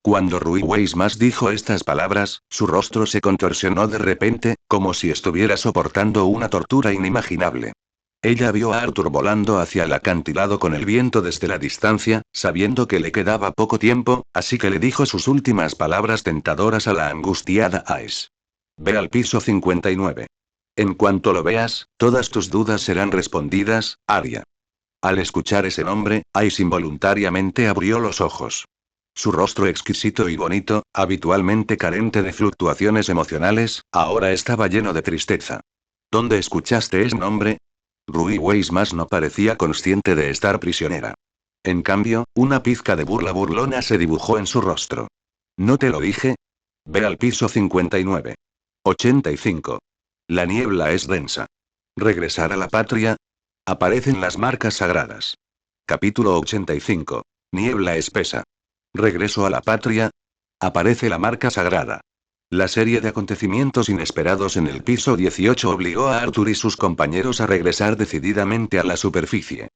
Cuando Ruiways más dijo estas palabras, su rostro se contorsionó de repente, como si estuviera soportando una tortura inimaginable. Ella vio a Arthur volando hacia el acantilado con el viento desde la distancia, sabiendo que le quedaba poco tiempo, así que le dijo sus últimas palabras tentadoras a la angustiada Ice. Ve al piso 59. En cuanto lo veas, todas tus dudas serán respondidas, Arya. Al escuchar ese nombre, Ice involuntariamente abrió los ojos. Su rostro exquisito y bonito, habitualmente carente de fluctuaciones emocionales, ahora estaba lleno de tristeza. ¿Dónde escuchaste ese nombre? Ruiways más no parecía consciente de estar prisionera. En cambio, una pizca de burla burlona se dibujó en su rostro. ¿No te lo dije? Ve al piso 59. 85. La niebla es densa. ¿Regresar a la patria? Aparecen las marcas sagradas. Capítulo 85. Niebla espesa. ¿Regreso a la patria? Aparece la marca sagrada. La serie de acontecimientos inesperados en el piso 18 obligó a Arthur y sus compañeros a regresar decididamente a la superficie.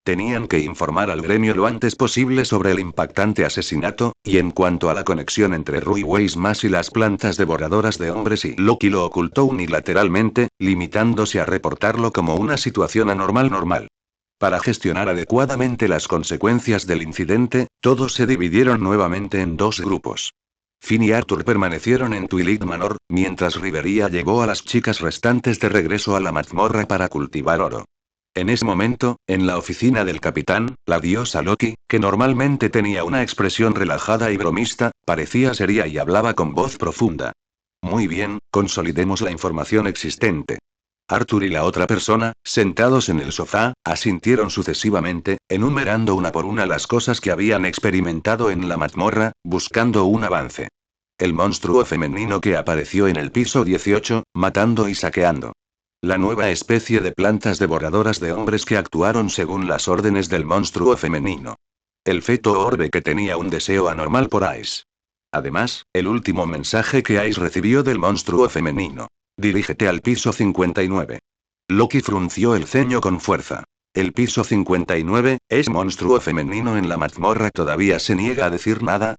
Tenían que informar al gremio lo antes posible sobre el impactante asesinato, y en cuanto a la conexión entre Rui Weismas y las plantas devoradoras de hombres, y Loki lo ocultó unilateralmente, limitándose a reportarlo como una situación anormal normal. Para gestionar adecuadamente las consecuencias del incidente, todos se dividieron nuevamente en dos grupos. Finn y Arthur permanecieron en Twilight Manor, mientras Riveria llevó a las chicas restantes de regreso a la mazmorra para cultivar oro. En ese momento, en la oficina del capitán, la diosa Loki, que normalmente tenía una expresión relajada y bromista, parecía seria y hablaba con voz profunda. Muy bien, consolidemos la información existente. Arthur y la otra persona, sentados en el sofá, asintieron sucesivamente, enumerando una por una las cosas que habían experimentado en la mazmorra, buscando un avance. El monstruo femenino que apareció en el piso 18, matando y saqueando. La nueva especie de plantas devoradoras de hombres que actuaron según las órdenes del monstruo femenino. El feto orbe que tenía un deseo anormal por Ice. Además, el último mensaje que Ice recibió del monstruo femenino. Dirígete al piso 59. Loki frunció el ceño con fuerza. El piso 59, ¿es monstruo femenino en la mazmorra todavía se niega a decir nada?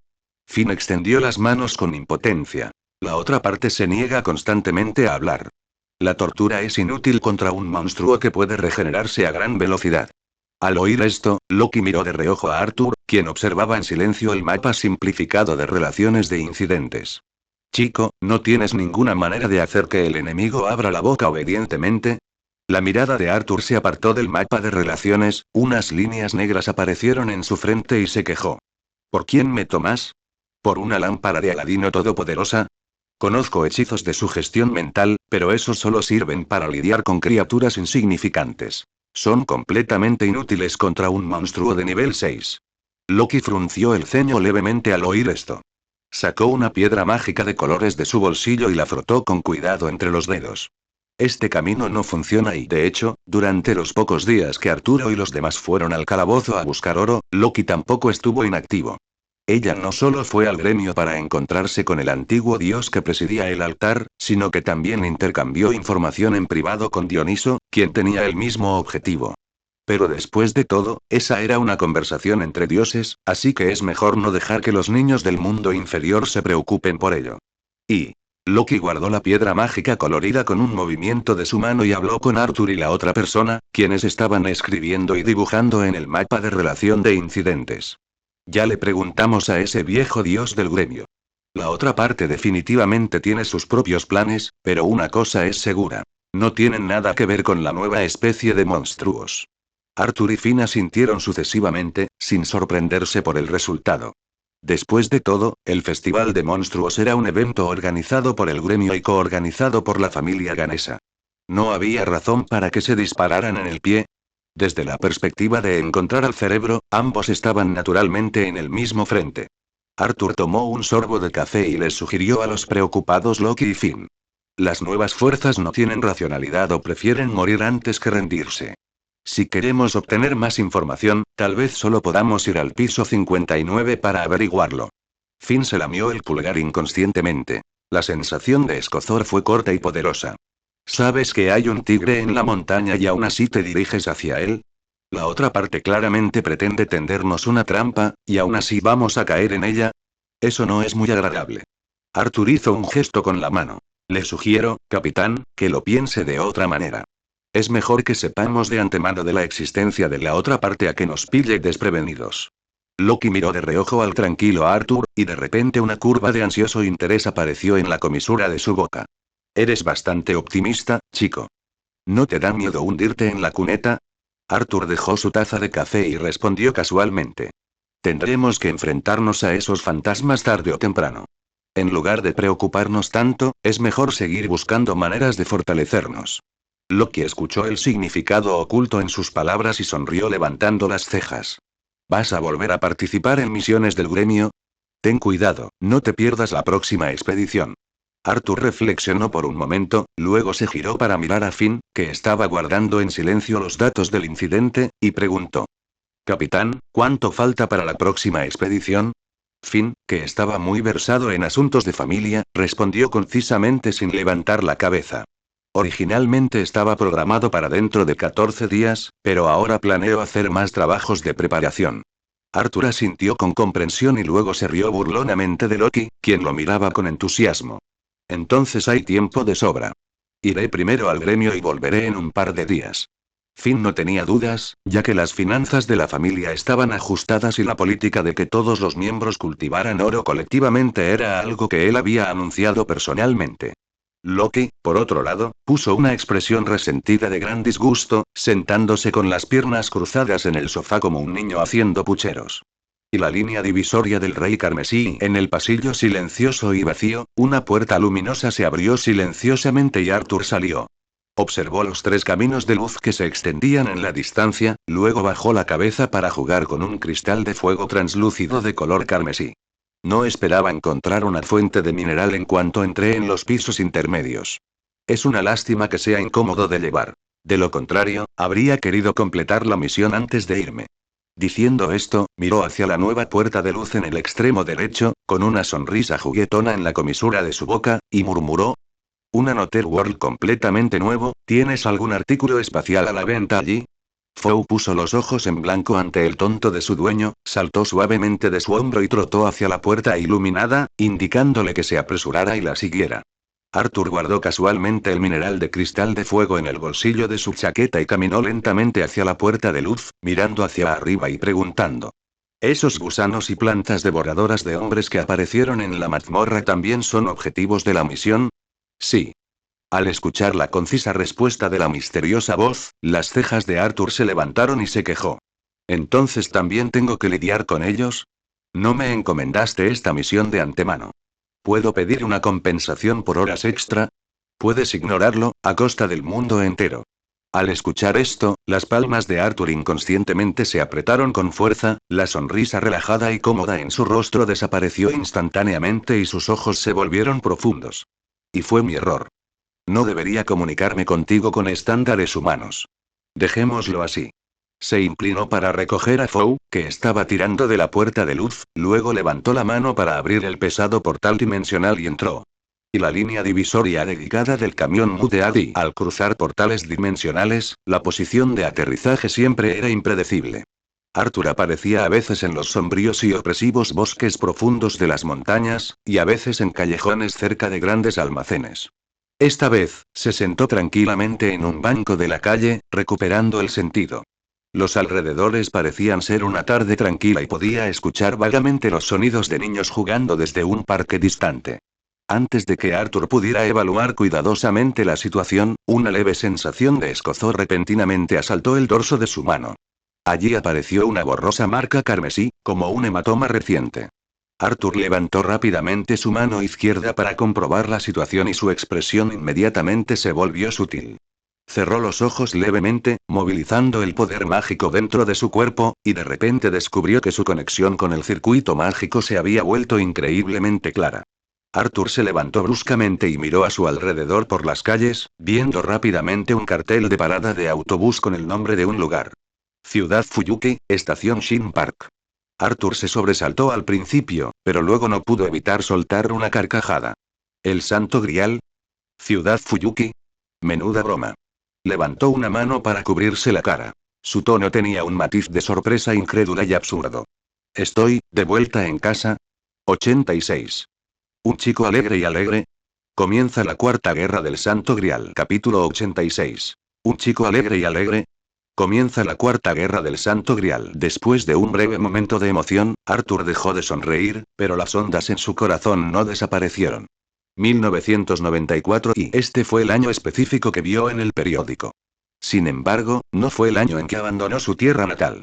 Finn extendió las manos con impotencia. La otra parte se niega constantemente a hablar. La tortura es inútil contra un monstruo que puede regenerarse a gran velocidad. Al oír esto, Loki miró de reojo a Arthur, quien observaba en silencio el mapa simplificado de relaciones de incidentes. Chico, ¿no tienes ninguna manera de hacer que el enemigo abra la boca obedientemente? La mirada de Arthur se apartó del mapa de relaciones, unas líneas negras aparecieron en su frente y se quejó. ¿Por quién me tomas? ¿Por una lámpara de Aladino todopoderosa? Conozco hechizos de sugestión mental, pero esos solo sirven para lidiar con criaturas insignificantes. Son completamente inútiles contra un monstruo de nivel 6. Loki frunció el ceño levemente al oír esto. Sacó una piedra mágica de colores de su bolsillo y la frotó con cuidado entre los dedos. Este camino no funciona y, de hecho, durante los pocos días que Arturo y los demás fueron al calabozo a buscar oro, Loki tampoco estuvo inactivo. Ella no solo fue al gremio para encontrarse con el antiguo dios que presidía el altar, sino que también intercambió información en privado con Dioniso, quien tenía el mismo objetivo. Pero después de todo, esa era una conversación entre dioses, así que es mejor no dejar que los niños del mundo inferior se preocupen por ello. Y Loki guardó la piedra mágica colorida con un movimiento de su mano y habló con Arthur y la otra persona, quienes estaban escribiendo y dibujando en el mapa de relación de incidentes. Ya le preguntamos a ese viejo dios del gremio. La otra parte definitivamente tiene sus propios planes, pero una cosa es segura. No tienen nada que ver con la nueva especie de monstruos. Arthur y Finn asintieron sucesivamente, sin sorprenderse por el resultado. Después de todo, el Festival de Monstruos era un evento organizado por el gremio y coorganizado por la familia ganesa. No había razón para que se dispararan en el pie. Desde la perspectiva de encontrar al cerebro, ambos estaban naturalmente en el mismo frente. Arthur tomó un sorbo de café y les sugirió a los preocupados Loki y Finn. Las nuevas fuerzas no tienen racionalidad o prefieren morir antes que rendirse. Si queremos obtener más información, tal vez solo podamos ir al piso 59 para averiguarlo. Finn se lamió el pulgar inconscientemente. La sensación de escozor fue corta y poderosa. ¿Sabes que hay un tigre en la montaña y aún así te diriges hacia él? La otra parte claramente pretende tendernos una trampa, y aún así vamos a caer en ella. Eso no es muy agradable. Arthur hizo un gesto con la mano. Le sugiero, capitán, que lo piense de otra manera. Es mejor que sepamos de antemano de la existencia de la otra parte a que nos pille desprevenidos. Loki miró de reojo al tranquilo Arthur, y de repente una curva de ansioso interés apareció en la comisura de su boca. Eres bastante optimista, chico. ¿No te da miedo hundirte en la cuneta? Arthur dejó su taza de café y respondió casualmente. Tendremos que enfrentarnos a esos fantasmas tarde o temprano. En lugar de preocuparnos tanto, es mejor seguir buscando maneras de fortalecernos. Loki escuchó el significado oculto en sus palabras y sonrió levantando las cejas. ¿Vas a volver a participar en misiones del gremio? Ten cuidado, no te pierdas la próxima expedición. Arthur reflexionó por un momento, luego se giró para mirar a Finn, que estaba guardando en silencio los datos del incidente, y preguntó. Capitán, ¿cuánto falta para la próxima expedición? Finn, que estaba muy versado en asuntos de familia, respondió concisamente sin levantar la cabeza. Originalmente estaba programado para dentro de 14 días, pero ahora planeo hacer más trabajos de preparación. Arthur asintió con comprensión y luego se rió burlonamente de Loki, quien lo miraba con entusiasmo. Entonces hay tiempo de sobra. Iré primero al gremio y volveré en un par de días. Finn no tenía dudas, ya que las finanzas de la familia estaban ajustadas y la política de que todos los miembros cultivaran oro colectivamente era algo que él había anunciado personalmente. Loki, por otro lado, puso una expresión resentida de gran disgusto, sentándose con las piernas cruzadas en el sofá como un niño haciendo pucheros. Y la línea divisoria del rey carmesí en el pasillo silencioso y vacío, una puerta luminosa se abrió silenciosamente y Arthur salió. Observó los 3 caminos de luz que se extendían en la distancia, luego bajó la cabeza para jugar con un cristal de fuego translúcido de color carmesí. No esperaba encontrar una fuente de mineral en cuanto entré en los pisos intermedios. Es una lástima que sea incómodo de llevar. De lo contrario, habría querido completar la misión antes de irme. Diciendo esto, miró hacia la nueva puerta de luz en el extremo derecho, con una sonrisa juguetona en la comisura de su boca, y murmuró: un Another World completamente nuevo, ¿tienes algún artículo espacial a la venta allí? Fou puso los ojos en blanco ante el tonto de su dueño, saltó suavemente de su hombro y trotó hacia la puerta iluminada, indicándole que se apresurara y la siguiera. Arthur guardó casualmente el mineral de cristal de fuego en el bolsillo de su chaqueta y caminó lentamente hacia la puerta de luz, mirando hacia arriba y preguntando: ¿esos gusanos y plantas devoradoras de hombres que aparecieron en la mazmorra también son objetivos de la misión? Sí. Al escuchar la concisa respuesta de la misteriosa voz, las cejas de Arthur se levantaron y se quejó. ¿Entonces también tengo que lidiar con ellos? No me encomendaste esta misión de antemano. ¿Puedo pedir una compensación por horas extra? Puedes ignorarlo, a costa del mundo entero. Al escuchar esto, las palmas de Arthur inconscientemente se apretaron con fuerza, la sonrisa relajada y cómoda en su rostro desapareció instantáneamente y sus ojos se volvieron profundos. Y fue mi error. No debería comunicarme contigo con estándares humanos. Dejémoslo así. Se inclinó para recoger a Fou, que estaba tirando de la puerta de luz, luego levantó la mano para abrir el pesado portal dimensional y entró. Y la línea divisoria dedicada del camión Mudeadi. Al cruzar portales dimensionales, la posición de aterrizaje siempre era impredecible. Arthur aparecía a veces en los sombríos y opresivos bosques profundos de las montañas, y a veces en callejones cerca de grandes almacenes. Esta vez, se sentó tranquilamente en un banco de la calle, recuperando el sentido. Los alrededores parecían ser una tarde tranquila y podía escuchar vagamente los sonidos de niños jugando desde un parque distante. Antes de que Arthur pudiera evaluar cuidadosamente la situación, una leve sensación de escozor repentinamente asaltó el dorso de su mano. Allí apareció una borrosa marca carmesí, como un hematoma reciente. Arthur levantó rápidamente su mano izquierda para comprobar la situación y su expresión inmediatamente se volvió sutil. Cerró los ojos levemente, movilizando el poder mágico dentro de su cuerpo, y de repente descubrió que su conexión con el circuito mágico se había vuelto increíblemente clara. Arthur se levantó bruscamente y miró a su alrededor por las calles, viendo rápidamente un cartel de parada de autobús con el nombre de un lugar. Ciudad Fuyuki, Estación Shin Park. Arthur se sobresaltó al principio, pero luego no pudo evitar soltar una carcajada. ¿El Santo Grial? ¿Ciudad Fuyuki? Menuda broma. Levantó una mano para cubrirse la cara. Su tono tenía un matiz de sorpresa incrédula y absurdo. ¿Estoy, de vuelta en casa? 86. ¿Un chico alegre y alegre? Comienza la Cuarta Guerra del Santo Grial. Capítulo 86. ¿Un chico alegre y alegre? Comienza la Cuarta Guerra del Santo Grial. Después de un breve momento de emoción, Arthur dejó de sonreír, pero las ondas en su corazón no desaparecieron. 1994 y este fue el año específico que vio en el periódico. Sin embargo, no fue el año en que abandonó su tierra natal.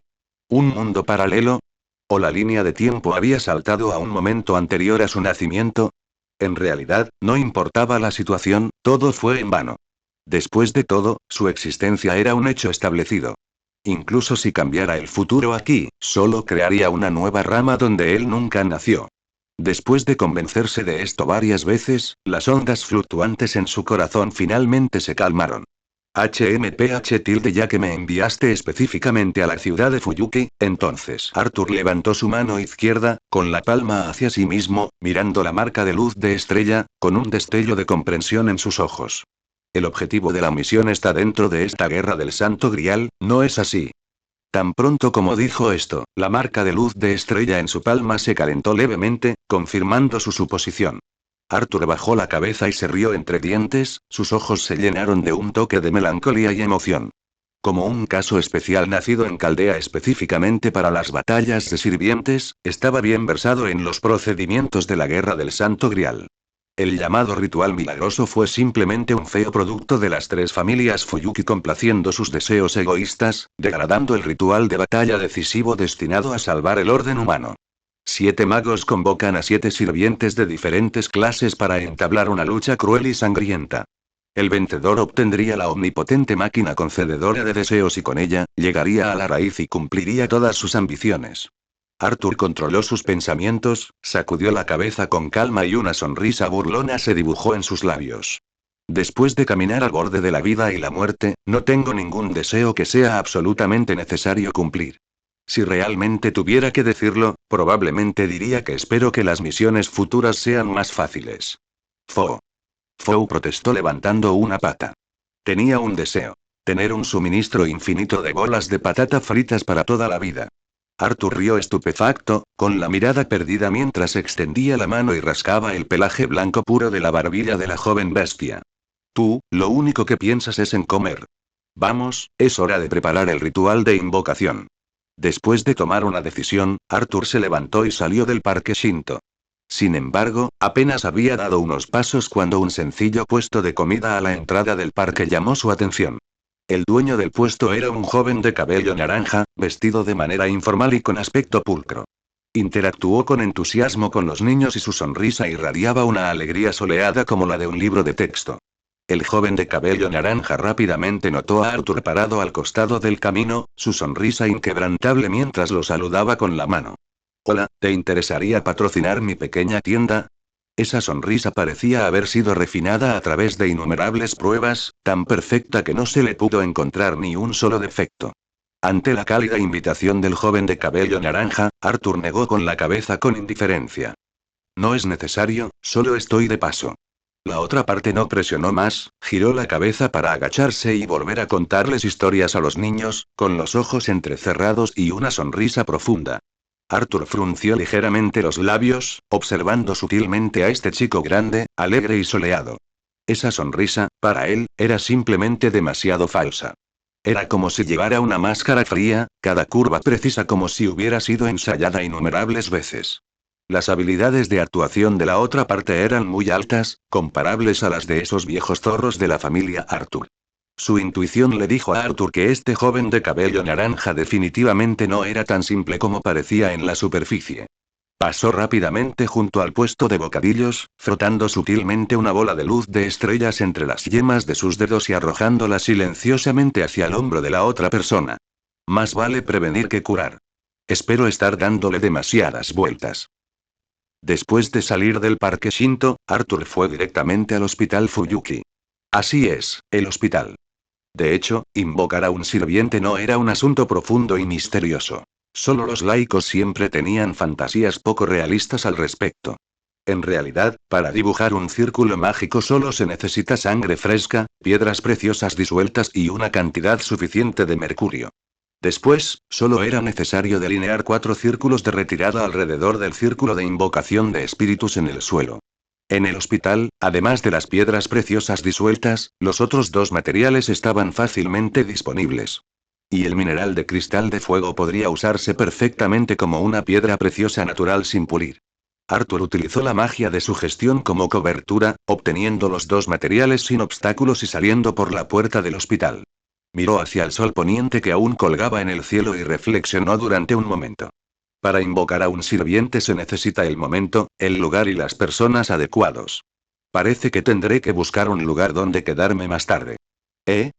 ¿Un mundo paralelo? ¿O la línea de tiempo había saltado a un momento anterior a su nacimiento? En realidad, no importaba la situación, todo fue en vano. Después de todo, su existencia era un hecho establecido. Incluso si cambiara el futuro aquí, solo crearía una nueva rama donde él nunca nació. Después de convencerse de esto varias veces, las ondas fluctuantes en su corazón finalmente se calmaron. Ya que me enviaste específicamente a la ciudad de Fuyuki, entonces. Arthur levantó su mano izquierda, con la palma hacia sí mismo, mirando la marca de luz de estrella, con un destello de comprensión en sus ojos. El objetivo de la misión está dentro de esta guerra del Santo Grial, ¿no es así? Tan pronto como dijo esto, la marca de luz de estrella en su palma se calentó levemente, confirmando su suposición. Arthur bajó la cabeza y se rió entre dientes, sus ojos se llenaron de un toque de melancolía y emoción. Como un caso especial nacido en Caldea específicamente para las batallas de sirvientes, estaba bien versado en los procedimientos de la Guerra del Santo Grial. El llamado ritual milagroso fue simplemente un feo producto de las tres familias Fuyuki complaciendo sus deseos egoístas, degradando el ritual de batalla decisivo destinado a salvar el orden humano. 7 magos convocan a 7 sirvientes de diferentes clases para entablar una lucha cruel y sangrienta. El vencedor obtendría la omnipotente máquina concededora de deseos y con ella, llegaría a la raíz y cumpliría todas sus ambiciones. Arthur controló sus pensamientos, sacudió la cabeza con calma y una sonrisa burlona se dibujó en sus labios. Después de caminar al borde de la vida y la muerte, no tengo ningún deseo que sea absolutamente necesario cumplir. Si realmente tuviera que decirlo, probablemente diría que espero que las misiones futuras sean más fáciles. Fo. Fou protestó levantando una pata. Tenía un deseo. Tener un suministro infinito de bolas de patata fritas para toda la vida. Arthur rió estupefacto, con la mirada perdida mientras extendía la mano y rascaba el pelaje blanco puro de la barbilla de la joven bestia. Tú, lo único que piensas es en comer. Vamos, es hora de preparar el ritual de invocación. Después de tomar una decisión, Arthur se levantó y salió del parque Shinto. Sin embargo, apenas había dado unos pasos cuando un sencillo puesto de comida a la entrada del parque llamó su atención. El dueño del puesto era un joven de cabello naranja, vestido de manera informal y con aspecto pulcro. Interactuó con entusiasmo con los niños y su sonrisa irradiaba una alegría soleada como la de un libro de texto. El joven de cabello naranja rápidamente notó a Arthur parado al costado del camino, su sonrisa inquebrantable mientras lo saludaba con la mano. Hola, ¿te interesaría patrocinar mi pequeña tienda? Esa sonrisa parecía haber sido refinada a través de innumerables pruebas, tan perfecta que no se le pudo encontrar ni un solo defecto. Ante la cálida invitación del joven de cabello naranja, Arthur negó con la cabeza con indiferencia. No es necesario, solo estoy de paso. La otra parte no presionó más, giró la cabeza para agacharse y volver a contarles historias a los niños, con los ojos entrecerrados y una sonrisa profunda. Arthur frunció ligeramente los labios, observando sutilmente a este chico grande, alegre y soleado. Esa sonrisa, para él, era simplemente demasiado falsa. Era como si llevara una máscara fría, cada curva precisa como si hubiera sido ensayada innumerables veces. Las habilidades de actuación de la otra parte eran muy altas, comparables a las de esos viejos zorros de la familia Arthur. Su intuición le dijo a Arthur que este joven de cabello naranja definitivamente no era tan simple como parecía en la superficie. Pasó rápidamente junto al puesto de bocadillos, frotando sutilmente una bola de luz de estrellas entre las yemas de sus dedos y arrojándola silenciosamente hacia el hombro de la otra persona. Más vale prevenir que curar. Espero estar dándole demasiadas vueltas. Después de salir del parque Shinto, Arthur fue directamente al hospital Fuyuki. Así es, el hospital. De hecho, invocar a un sirviente no era un asunto profundo y misterioso. Solo los laicos siempre tenían fantasías poco realistas al respecto. En realidad, para dibujar un círculo mágico solo se necesita sangre fresca, piedras preciosas disueltas y una cantidad suficiente de mercurio. Después, solo era necesario delinear 4 círculos de retirada alrededor del círculo de invocación de espíritus en el suelo. En el hospital, además de las piedras preciosas disueltas, los otros 2 materiales estaban fácilmente disponibles. Y el mineral de cristal de fuego podría usarse perfectamente como una piedra preciosa natural sin pulir. Arthur utilizó la magia de sugestión como cobertura, obteniendo los 2 materiales sin obstáculos y saliendo por la puerta del hospital. Miró hacia el sol poniente que aún colgaba en el cielo y reflexionó durante un momento. Para invocar a un sirviente se necesita el momento, el lugar y las personas adecuados. Parece que tendré que buscar un lugar donde quedarme más tarde. ¿Eh?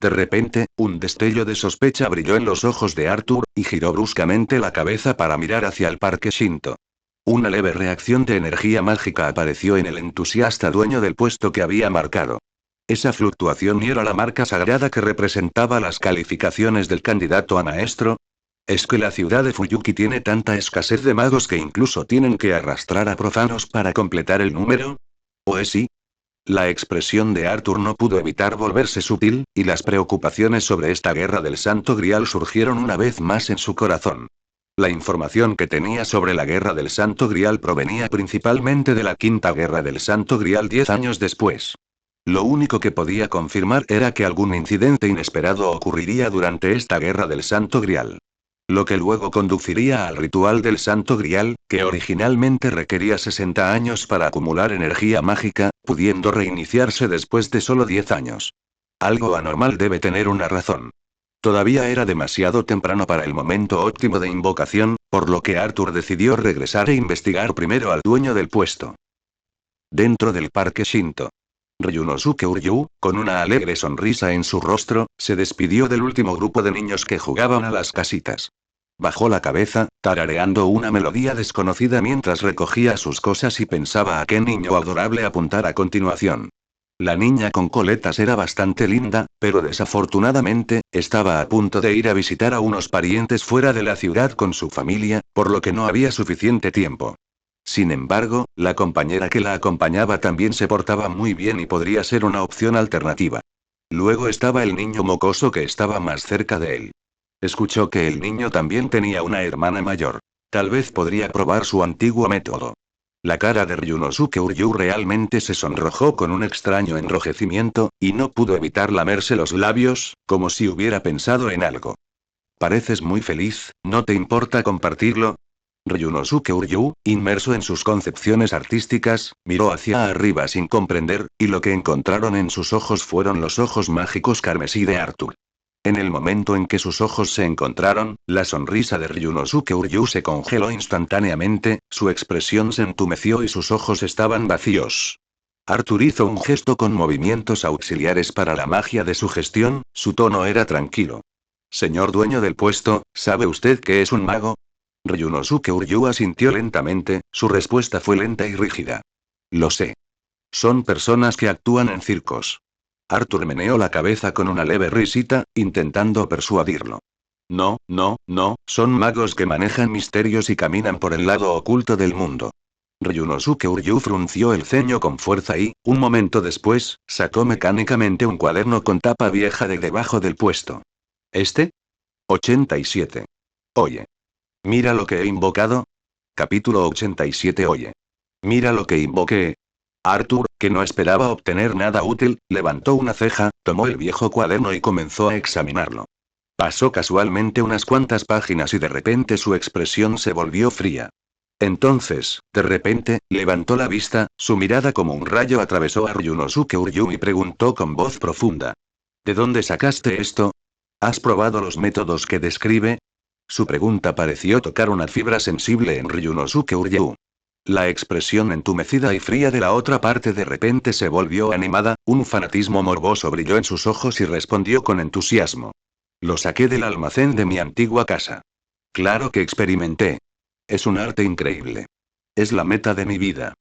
De repente, un destello de sospecha brilló en los ojos de Arthur, y giró bruscamente la cabeza para mirar hacia el parque Shinto. Una leve reacción de energía mágica apareció en el entusiasta dueño del puesto que había marcado. Esa fluctuación y era la marca sagrada que representaba las calificaciones del candidato a maestro. ¿Es que la ciudad de Fuyuki tiene tanta escasez de magos que incluso tienen que arrastrar a profanos para completar el número? ¿O es sí? La expresión de Arthur no pudo evitar volverse sutil, y las preocupaciones sobre esta guerra del Santo Grial surgieron una vez más en su corazón. La información que tenía sobre la guerra del Santo Grial provenía principalmente de la Quinta Guerra del Santo Grial 10 años después. Lo único que podía confirmar era que algún incidente inesperado ocurriría durante esta guerra del Santo Grial. Lo que luego conduciría al ritual del Santo Grial, que originalmente requería 60 años para acumular energía mágica, pudiendo reiniciarse después de solo 10 años. Algo anormal debe tener una razón. Todavía era demasiado temprano para el momento óptimo de invocación, por lo que Arthur decidió regresar e investigar primero al dueño del puesto. Dentro del parque Shinto. Ryunosuke Uryu, con una alegre sonrisa en su rostro, se despidió del último grupo de niños que jugaban a las casitas. Bajó la cabeza, tarareando una melodía desconocida mientras recogía sus cosas y pensaba a qué niño adorable apuntar a continuación. La niña con coletas era bastante linda, pero desafortunadamente, estaba a punto de ir a visitar a unos parientes fuera de la ciudad con su familia, por lo que no había suficiente tiempo. Sin embargo, la compañera que la acompañaba también se portaba muy bien y podría ser una opción alternativa. Luego estaba el niño mocoso que estaba más cerca de él. Escuchó que el niño también tenía una hermana mayor. Tal vez podría probar su antiguo método. La cara de Ryunosuke Uryu realmente se sonrojó con un extraño enrojecimiento, y no pudo evitar lamerse los labios, como si hubiera pensado en algo. Pareces muy feliz, ¿no te importa compartirlo? Ryunosuke Uryu, inmerso en sus concepciones artísticas, miró hacia arriba sin comprender, y lo que encontraron en sus ojos fueron los ojos mágicos carmesí de Arthur. En el momento en que sus ojos se encontraron, la sonrisa de Ryunosuke Uryu se congeló instantáneamente, su expresión se entumeció y sus ojos estaban vacíos. Arthur hizo un gesto con movimientos auxiliares para la magia de su gestión, su tono era tranquilo. Señor dueño del puesto, ¿sabe usted que es un mago? Ryunosuke Uryu asintió lentamente, su respuesta fue lenta y rígida. Lo sé. Son personas que actúan en circos. Arthur meneó la cabeza con una leve risita, intentando persuadirlo. No, no, no, son magos que manejan misterios y caminan por el lado oculto del mundo. Ryunosuke Uryu frunció el ceño con fuerza y, un momento después, sacó mecánicamente un cuaderno con tapa vieja de debajo del puesto. ¿Este? 87. Oye. Mira lo que he invocado. Capítulo 87. Oye. Mira lo que invoqué. Arthur, que no esperaba obtener nada útil, levantó una ceja, tomó el viejo cuaderno y comenzó a examinarlo. Pasó casualmente unas cuantas páginas y de repente su expresión se volvió fría. Entonces, de repente, levantó la vista, su mirada como un rayo atravesó a Ryunosuke Uryu y preguntó con voz profunda. ¿De dónde sacaste esto? ¿Has probado los métodos que describe? Su pregunta pareció tocar una fibra sensible en Ryunosuke Uryu. La expresión entumecida y fría de la otra parte de repente se volvió animada, un fanatismo morboso brilló en sus ojos y respondió con entusiasmo. Lo saqué del almacén de mi antigua casa. Claro que experimenté. Es un arte increíble. Es la meta de mi vida.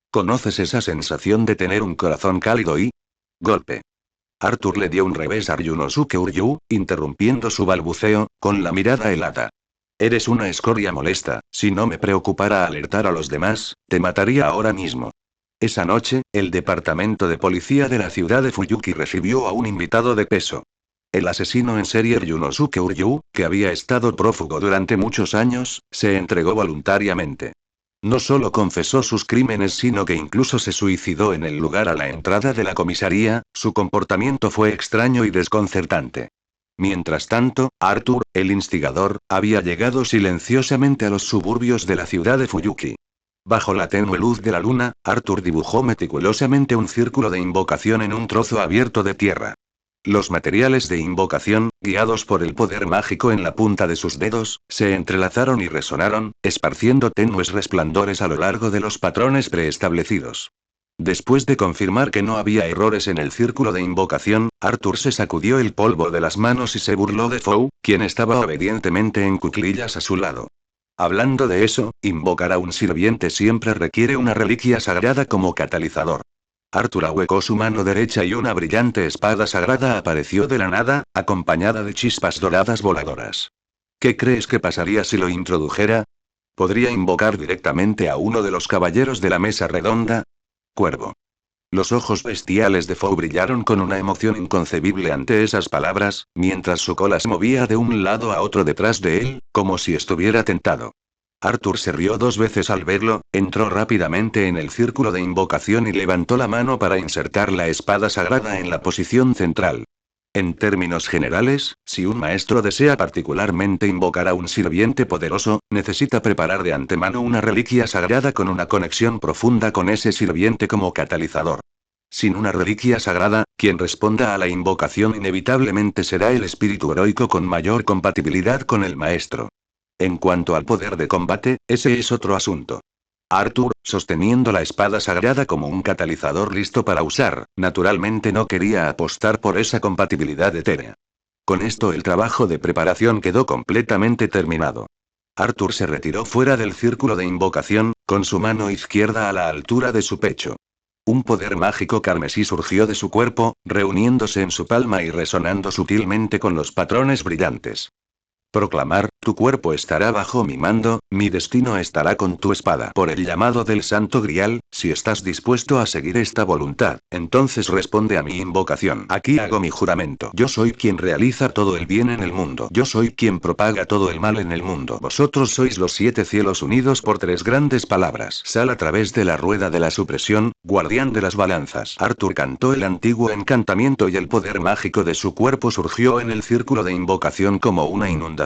¿Conoces esa sensación de tener un corazón cálido y... golpe? Arthur le dio un revés a Ryunosuke Uryu, interrumpiendo su balbuceo, con la mirada helada. Eres una escoria molesta, si no me preocupara alertar a los demás, te mataría ahora mismo. Esa noche, el departamento de policía de la ciudad de Fuyuki recibió a un invitado de peso. El asesino en serie Ryunosuke Uryu, que había estado prófugo durante muchos años, se entregó voluntariamente. No solo confesó sus crímenes sino que incluso se suicidó en el lugar a la entrada de la comisaría, su comportamiento fue extraño y desconcertante. Mientras tanto, Arthur, el instigador, había llegado silenciosamente a los suburbios de la ciudad de Fuyuki. Bajo la tenue luz de la luna, Arthur dibujó meticulosamente un círculo de invocación en un trozo abierto de tierra. Los materiales de invocación, guiados por el poder mágico en la punta de sus dedos, se entrelazaron y resonaron, esparciendo tenues resplandores a lo largo de los patrones preestablecidos. Después de confirmar que no había errores en el círculo de invocación, Arthur se sacudió el polvo de las manos y se burló de Fou, quien estaba obedientemente en cuclillas a su lado. Hablando de eso, invocar a un sirviente siempre requiere una reliquia sagrada como catalizador. Arthur ahuecó su mano derecha y una brillante espada sagrada apareció de la nada, acompañada de chispas doradas voladoras. ¿Qué crees que pasaría si lo introdujera? ¿Podría invocar directamente a uno de los caballeros de la mesa redonda? Cuervo. Los ojos bestiales de Foe brillaron con una emoción inconcebible ante esas palabras, mientras su cola se movía de un lado a otro detrás de él, como si estuviera tentado. Arthur se rió 2 veces al verlo, entró rápidamente en el círculo de invocación y levantó la mano para insertar la espada sagrada en la posición central. En términos generales, si un maestro desea particularmente invocar a un sirviente poderoso, necesita preparar de antemano una reliquia sagrada con una conexión profunda con ese sirviente como catalizador. Sin una reliquia sagrada, quien responda a la invocación inevitablemente será el espíritu heroico con mayor compatibilidad con el maestro. En cuanto al poder de combate, ese es otro asunto. Arthur, sosteniendo la espada sagrada como un catalizador listo para usar, naturalmente no quería apostar por esa compatibilidad etérea. Con esto el trabajo de preparación quedó completamente terminado. Arthur se retiró fuera del círculo de invocación, con su mano izquierda a la altura de su pecho. Un poder mágico carmesí surgió de su cuerpo, reuniéndose en su palma y resonando sutilmente con los patrones brillantes. Proclamar, tu cuerpo estará bajo mi mando, mi destino estará con tu espada. Por el llamado del Santo Grial, si estás dispuesto a seguir esta voluntad, entonces responde a mi invocación. Aquí hago mi juramento. Yo soy quien realiza todo el bien en el mundo. Yo soy quien propaga todo el mal en el mundo. Vosotros sois los 7 cielos unidos por 3 grandes palabras. Sal a través de la rueda de la supresión, guardián de las balanzas. Arthur cantó el antiguo encantamiento y el poder mágico de su cuerpo surgió en el círculo de invocación como una inundación.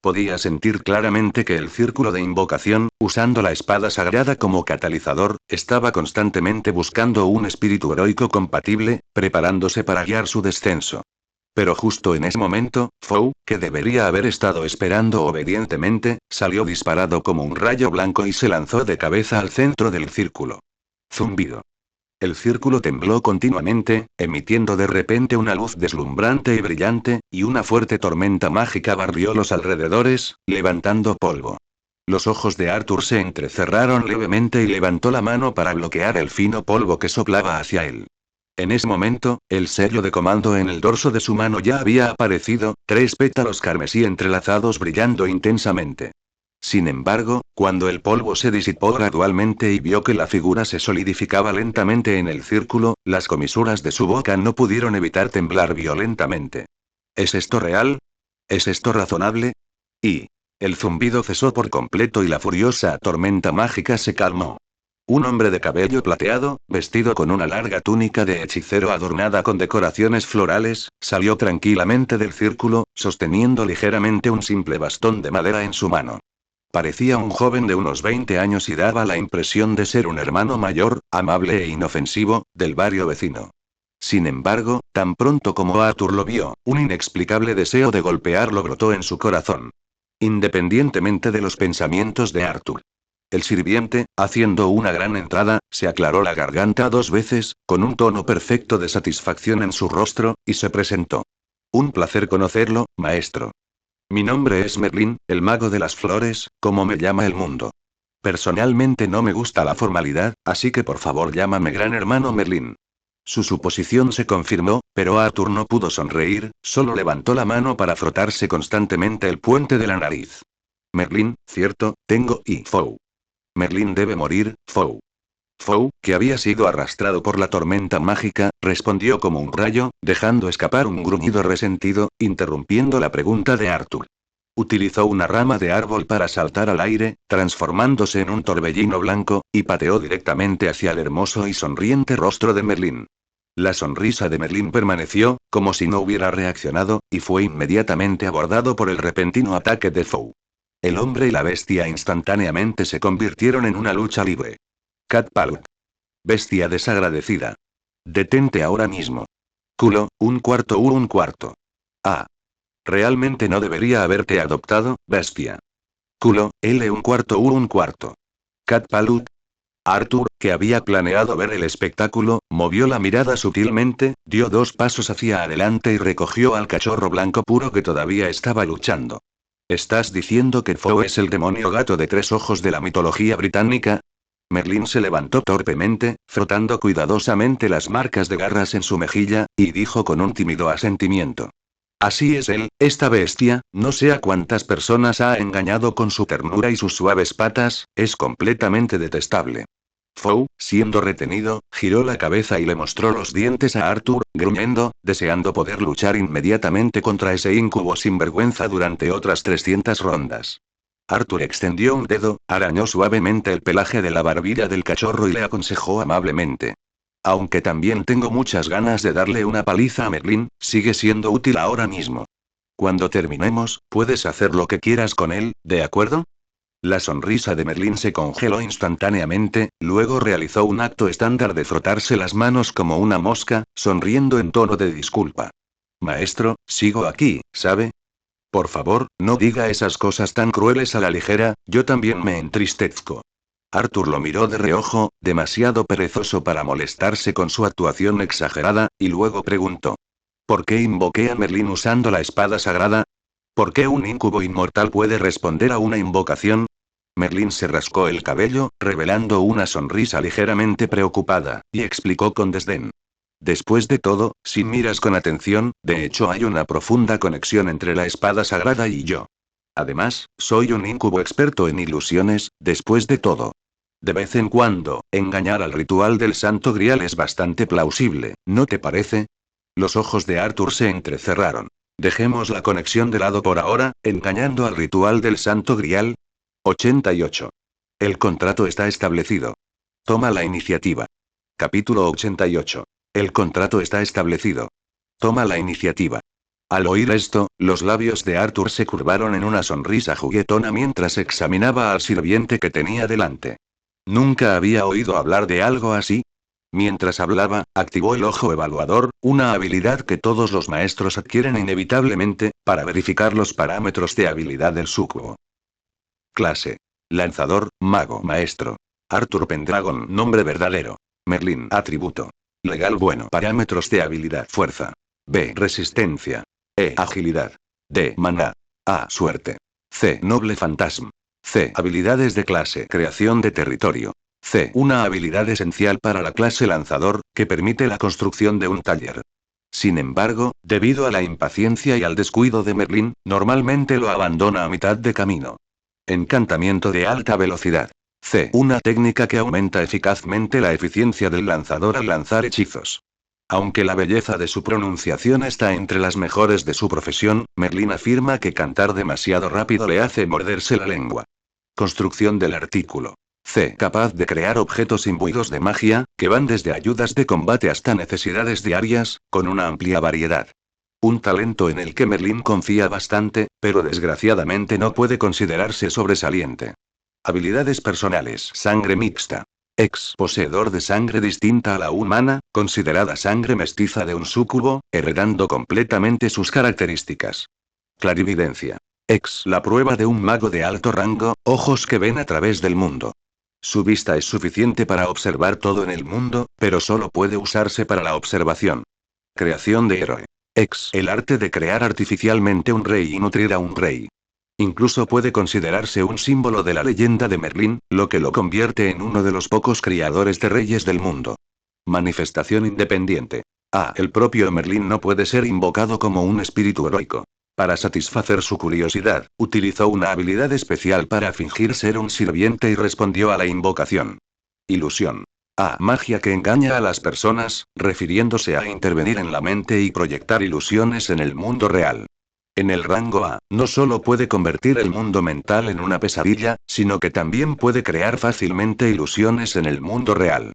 Podía sentir claramente que el círculo de invocación, usando la espada sagrada como catalizador, estaba constantemente buscando un espíritu heroico compatible, preparándose para guiar su descenso. Pero justo en ese momento, Foe, que debería haber estado esperando obedientemente, salió disparado como un rayo blanco y se lanzó de cabeza al centro del círculo. Zumbido. El círculo tembló continuamente, emitiendo de repente una luz deslumbrante y brillante, y una fuerte tormenta mágica barrió los alrededores, levantando polvo. Los ojos de Arthur se entrecerraron levemente y levantó la mano para bloquear el fino polvo que soplaba hacia él. En ese momento, el sello de comando en el dorso de su mano ya había aparecido, 3 pétalos carmesí entrelazados brillando intensamente. Sin embargo, cuando el polvo se disipó gradualmente y vio que la figura se solidificaba lentamente en el círculo, las comisuras de su boca no pudieron evitar temblar violentamente. ¿Es esto real? ¿Es esto razonable? Y el zumbido cesó por completo y la furiosa tormenta mágica se calmó. Un hombre de cabello plateado, vestido con una larga túnica de hechicero adornada con decoraciones florales, salió tranquilamente del círculo, sosteniendo ligeramente un simple bastón de madera en su mano. Parecía un joven de unos 20 años y daba la impresión de ser un hermano mayor, amable e inofensivo, del barrio vecino. Sin embargo, tan pronto como Arthur lo vio, un inexplicable deseo de golpearlo brotó en su corazón. Independientemente de los pensamientos de Arthur. El sirviente, haciendo una gran entrada, se aclaró la garganta 2 veces, con un tono perfecto de satisfacción en su rostro, y se presentó. Un placer conocerlo, maestro. Mi nombre es Merlín, el mago de las flores, como me llama el mundo. Personalmente no me gusta la formalidad, así que por favor llámame gran hermano Merlín. Su suposición se confirmó, pero Arthur no pudo sonreír, solo levantó la mano para frotarse constantemente el puente de la nariz. Merlín, cierto, tengo y Foe. Merlín debe morir, Foe. Foe, que había sido arrastrado por la tormenta mágica, respondió como un rayo, dejando escapar un gruñido resentido, interrumpiendo la pregunta de Arthur. Utilizó una rama de árbol para saltar al aire, transformándose en un torbellino blanco, y pateó directamente hacia el hermoso y sonriente rostro de Merlín. La sonrisa de Merlín permaneció, como si no hubiera reaccionado, y fue inmediatamente abordado por el repentino ataque de Foe. El hombre y la bestia instantáneamente se convirtieron en una lucha libre. Cat Palp. Bestia desagradecida. Detente ahora mismo. Culo, un cuarto. Ah. Realmente no debería haberte adoptado, bestia. Culo, un cuarto. Cat Palp. Arthur, que había planeado ver el espectáculo, movió la mirada sutilmente, dio 2 pasos hacia adelante y recogió al cachorro blanco puro que todavía estaba luchando. ¿Estás diciendo que Foe es el demonio gato de 3 ojos de la mitología británica? Merlín se levantó torpemente, frotando cuidadosamente las marcas de garras en su mejilla, y dijo con un tímido asentimiento. Así es él, esta bestia, no sé a cuántas personas ha engañado con su ternura y sus suaves patas, es completamente detestable. Fou, siendo retenido, giró la cabeza y le mostró los dientes a Arthur, gruñendo, deseando poder luchar inmediatamente contra ese incubo sinvergüenza durante otras 300 rondas. Arthur extendió un dedo, arañó suavemente el pelaje de la barbilla del cachorro y le aconsejó amablemente. Aunque también tengo muchas ganas de darle una paliza a Merlín, sigue siendo útil ahora mismo. Cuando terminemos, puedes hacer lo que quieras con él, ¿de acuerdo? La sonrisa de Merlín se congeló instantáneamente, luego realizó un acto estándar de frotarse las manos como una mosca, sonriendo en tono de disculpa. Maestro, sigo aquí, ¿sabe? Por favor, no diga esas cosas tan crueles a la ligera, yo también me entristezco. Arthur lo miró de reojo, demasiado perezoso para molestarse con su actuación exagerada, y luego preguntó. ¿Por qué invoqué a Merlín usando la espada sagrada? ¿Por qué un incubo inmortal puede responder a una invocación? Merlín se rascó el cabello, revelando una sonrisa ligeramente preocupada, y explicó con desdén. Después de todo, si miras con atención, de hecho hay una profunda conexión entre la espada sagrada y yo. Además, soy un incubo experto en ilusiones, después de todo. De vez en cuando, engañar al ritual del Santo Grial es bastante plausible, ¿no te parece? Los ojos de Arthur se entrecerraron. Dejemos la conexión de lado por ahora, engañando al ritual del Santo Grial. 88. El contrato está establecido. Toma la iniciativa. Capítulo 88. El contrato está establecido. Toma la iniciativa. Al oír esto, los labios de Arthur se curvaron en una sonrisa juguetona mientras examinaba al sirviente que tenía delante. Nunca había oído hablar de algo así. Mientras hablaba, activó el ojo evaluador, una habilidad que todos los maestros adquieren inevitablemente, para verificar los parámetros de habilidad del súcubo. Clase. Lanzador, mago, maestro. Arthur Pendragon, nombre verdadero. Merlín, atributo. Legal bueno. Parámetros de habilidad. Fuerza. B. Resistencia. E. Agilidad. D. Maná. A. Suerte. C. Noble fantasma. C. Habilidades de clase. Creación de territorio. C. Una habilidad esencial para la clase lanzador, que permite la construcción de un taller. Sin embargo, debido a la impaciencia y al descuido de Merlín, normalmente lo abandona a mitad de camino. Encantamiento de alta velocidad. C. Una técnica que aumenta eficazmente la eficiencia del lanzador al lanzar hechizos. Aunque la belleza de su pronunciación está entre las mejores de su profesión, Merlín afirma que cantar demasiado rápido le hace morderse la lengua. Construcción del artículo. C. Capaz de crear objetos imbuidos de magia, que van desde ayudas de combate hasta necesidades diarias, con una amplia variedad. Un talento en el que Merlín confía bastante, pero desgraciadamente no puede considerarse sobresaliente. Habilidades personales. Sangre mixta. Ex poseedor de sangre distinta a la humana, considerada sangre mestiza de un súcubo, heredando completamente sus características. Clarividencia. Ex la prueba de un mago de alto rango, ojos que ven a través del mundo. Su vista es suficiente para observar todo en el mundo, pero solo puede usarse para la observación. Creación de héroe. Ex el arte de crear artificialmente un rey y nutrir a un rey. Incluso puede considerarse un símbolo de la leyenda de Merlín, lo que lo convierte en uno de los pocos criadores de reyes del mundo. Manifestación independiente. El propio Merlín no puede ser invocado como un espíritu heroico. Para satisfacer su curiosidad, utilizó una habilidad especial para fingir ser un sirviente y respondió a la invocación. Ilusión. Magia que engaña a las personas, refiriéndose a intervenir en la mente y proyectar ilusiones en el mundo real. En el rango A, no solo puede convertir el mundo mental en una pesadilla, sino que también puede crear fácilmente ilusiones en el mundo real.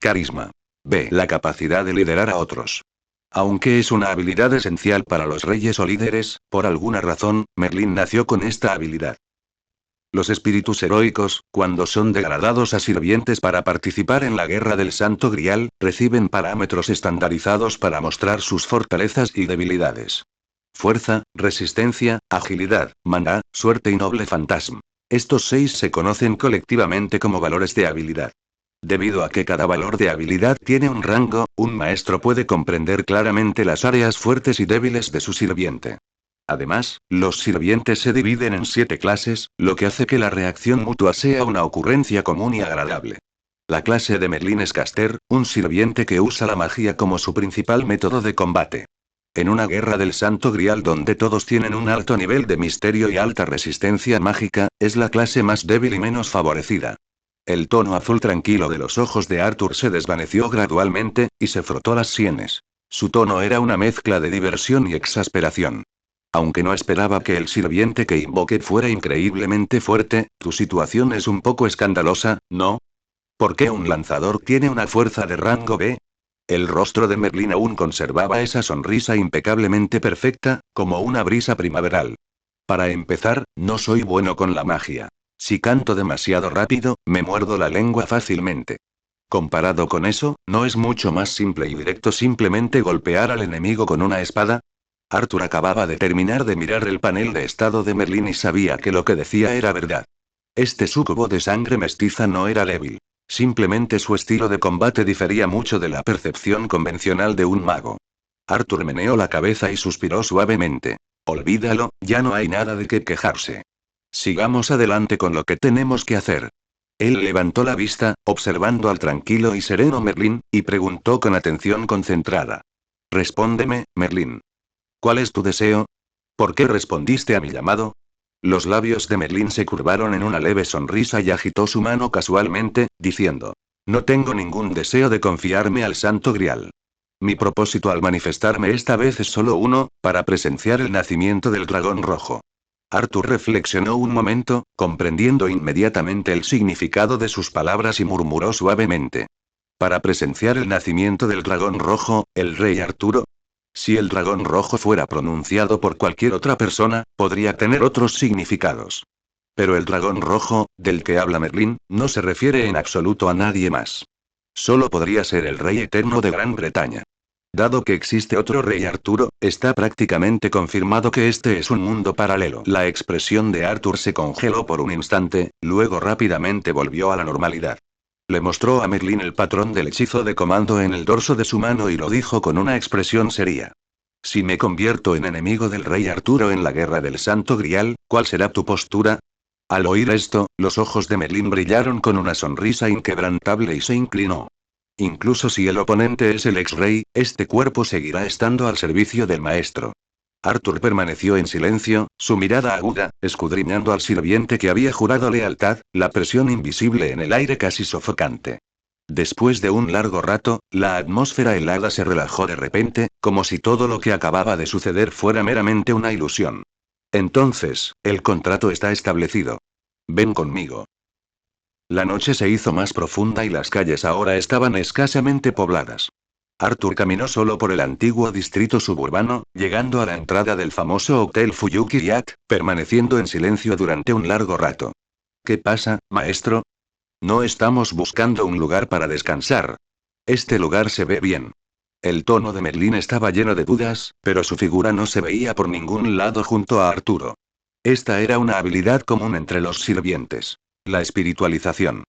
Carisma. B. La capacidad de liderar a otros. Aunque es una habilidad esencial para los reyes o líderes, por alguna razón, Merlín nació con esta habilidad. Los espíritus heroicos, cuando son degradados a sirvientes para participar en la guerra del Santo Grial, reciben parámetros estandarizados para mostrar sus fortalezas y debilidades. Fuerza, resistencia, agilidad, maná, suerte y noble fantasma. Estos 6 se conocen colectivamente como valores de habilidad. Debido a que cada valor de habilidad tiene un rango, un maestro puede comprender claramente las áreas fuertes y débiles de su sirviente. Además, los sirvientes se dividen en 7 clases, lo que hace que la reacción mutua sea una ocurrencia común y agradable. La clase de Merlín es caster, un sirviente que usa la magia como su principal método de combate. En una guerra del Santo Grial donde todos tienen un alto nivel de misterio y alta resistencia mágica, es la clase más débil y menos favorecida. El tono azul tranquilo de los ojos de Arthur se desvaneció gradualmente, y se frotó las sienes. Su tono era una mezcla de diversión y exasperación. Aunque no esperaba que el sirviente que invoqué fuera increíblemente fuerte, tu situación es un poco escandalosa, ¿no? ¿Por qué un lanzador tiene una fuerza de rango B? El rostro de Merlín aún conservaba esa sonrisa impecablemente perfecta, como una brisa primaveral. Para empezar, no soy bueno con la magia. Si canto demasiado rápido, me muerdo la lengua fácilmente. Comparado con eso, ¿no es mucho más simple y directo simplemente golpear al enemigo con una espada? Arthur acababa de terminar de mirar el panel de estado de Merlín y sabía que lo que decía era verdad. Este súcubo de sangre mestiza no era débil. Simplemente su estilo de combate difería mucho de la percepción convencional de un mago. Arthur meneó la cabeza y suspiró suavemente. Olvídalo, ya no hay nada de qué quejarse. Sigamos adelante con lo que tenemos que hacer. Él levantó la vista, observando al tranquilo y sereno Merlín, y preguntó con atención concentrada. Respóndeme, Merlín. ¿Cuál es tu deseo? ¿Por qué respondiste a mi llamado? Los labios de Merlín se curvaron en una leve sonrisa y agitó su mano casualmente, diciendo. No tengo ningún deseo de confiarme al Santo Grial. Mi propósito al manifestarme esta vez es solo uno, para presenciar el nacimiento del dragón rojo. Arthur reflexionó un momento, comprendiendo inmediatamente el significado de sus palabras y murmuró suavemente. Para presenciar el nacimiento del dragón rojo, el rey Arturo. Si el dragón rojo fuera pronunciado por cualquier otra persona, podría tener otros significados. Pero el dragón rojo, del que habla Merlín, no se refiere en absoluto a nadie más. Solo podría ser el rey eterno de Gran Bretaña. Dado que existe otro rey Arturo, está prácticamente confirmado que este es un mundo paralelo. La expresión de Arthur se congeló por un instante, luego rápidamente volvió a la normalidad. Le mostró a Merlín el patrón del hechizo de comando en el dorso de su mano y lo dijo con una expresión seria. Si me convierto en enemigo del rey Arturo en la guerra del Santo Grial, ¿cuál será tu postura? Al oír esto, los ojos de Merlín brillaron con una sonrisa inquebrantable y se inclinó. Incluso si el oponente es el ex-rey, este cuerpo seguirá estando al servicio del maestro. Arthur permaneció en silencio, su mirada aguda, escudriñando al sirviente que había jurado lealtad, la presión invisible en el aire casi sofocante. Después de un largo rato, la atmósfera helada se relajó de repente, como si todo lo que acababa de suceder fuera meramente una ilusión. Entonces, el contrato está establecido. Ven conmigo. La noche se hizo más profunda y las calles ahora estaban escasamente pobladas. Arthur caminó solo por el antiguo distrito suburbano, llegando a la entrada del famoso Hotel Fuyuki Yacht, permaneciendo en silencio durante un largo rato. ¿Qué pasa, maestro? No estamos buscando un lugar para descansar. Este lugar se ve bien. El tono de Merlín estaba lleno de dudas, pero su figura no se veía por ningún lado junto a Arturo. Esta era una habilidad común entre los sirvientes. La espiritualización.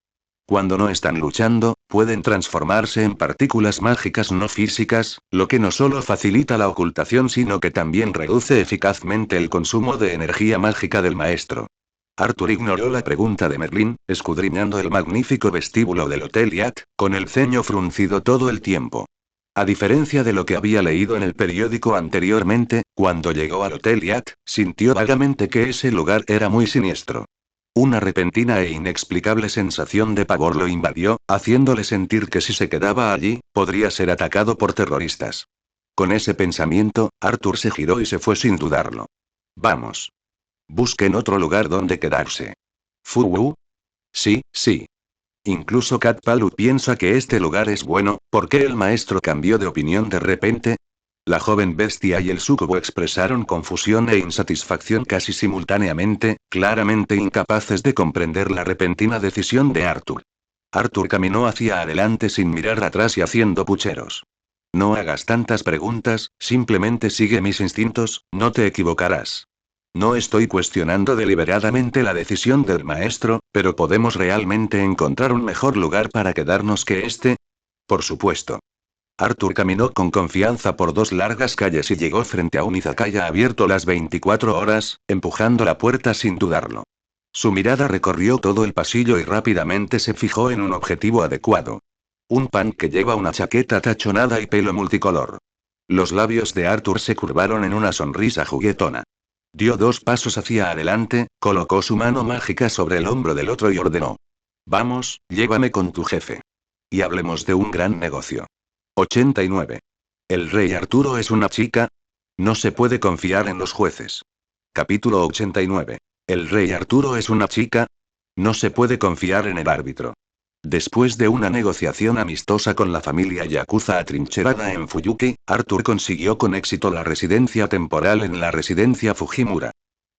Cuando no están luchando, pueden transformarse en partículas mágicas no físicas, lo que no solo facilita la ocultación sino que también reduce eficazmente el consumo de energía mágica del maestro. Arthur ignoró la pregunta de Merlín, escudriñando el magnífico vestíbulo del Hotel Yacht, con el ceño fruncido todo el tiempo. A diferencia de lo que había leído en el periódico anteriormente, cuando llegó al Hotel Yacht, sintió vagamente que ese lugar era muy siniestro. Una repentina e inexplicable sensación de pavor lo invadió, haciéndole sentir que si se quedaba allí, podría ser atacado por terroristas. Con ese pensamiento, Arthur se giró y se fue sin dudarlo. Vamos. Busquen otro lugar donde quedarse. ¿Fu? Sí, sí. Incluso Cat Palu piensa que este lugar es bueno. ¿Por qué el maestro cambió de opinión de repente? La joven bestia y el súcubo expresaron confusión e insatisfacción casi simultáneamente, claramente incapaces de comprender la repentina decisión de Arthur. Arthur caminó hacia adelante sin mirar atrás y haciendo pucheros. No hagas tantas preguntas, simplemente sigue mis instintos, no te equivocarás. No estoy cuestionando deliberadamente la decisión del maestro, pero ¿podemos realmente encontrar un mejor lugar para quedarnos que este? Por supuesto. Arthur caminó con confianza por dos largas calles y llegó frente a un izakaya abierto las 24 horas, empujando la puerta sin dudarlo. Su mirada recorrió todo el pasillo y rápidamente se fijó en un objetivo adecuado. Un pan que lleva una chaqueta tachonada y pelo multicolor. Los labios de Arthur se curvaron en una sonrisa juguetona. Dio 2 pasos hacia adelante, colocó su mano mágica sobre el hombro del otro y ordenó. Vamos, llévame con tu jefe. Y hablemos de un gran negocio. 89. ¿El rey Arturo es una chica? No se puede confiar en los jueces. Capítulo 89. ¿El rey Arturo es una chica? No se puede confiar en el árbitro. Después de una negociación amistosa con la familia Yakuza atrincherada en Fuyuki, Arthur consiguió con éxito la residencia temporal en la residencia Fujimura.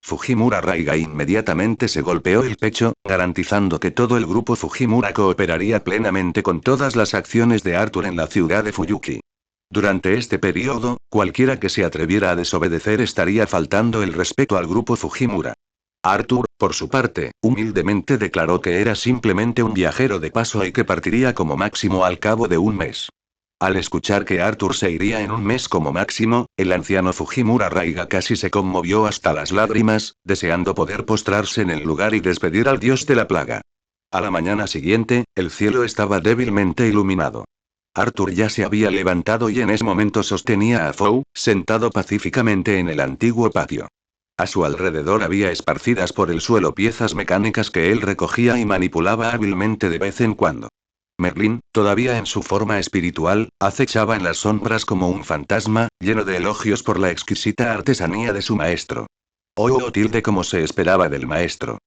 Fujimura Raiga inmediatamente se golpeó el pecho, garantizando que todo el grupo Fujimura cooperaría plenamente con todas las acciones de Arthur en la ciudad de Fuyuki. Durante este periodo, cualquiera que se atreviera a desobedecer estaría faltando el respeto al grupo Fujimura. Arthur, por su parte, humildemente declaró que era simplemente un viajero de paso y que partiría como máximo al cabo de un mes. Al escuchar que Arthur se iría en un mes como máximo, el anciano Fujimura Raiga casi se conmovió hasta las lágrimas, deseando poder postrarse en el lugar y despedir al dios de la plaga. A la mañana siguiente, el cielo estaba débilmente iluminado. Arthur ya se había levantado y en ese momento sostenía a Fou, sentado pacíficamente en el antiguo patio. A su alrededor había esparcidas por el suelo piezas mecánicas que él recogía y manipulaba hábilmente de vez en cuando. Merlín, todavía en su forma espiritual, acechaba en las sombras como un fantasma, lleno de elogios por la exquisita artesanía de su maestro. Tilde como se esperaba del maestro.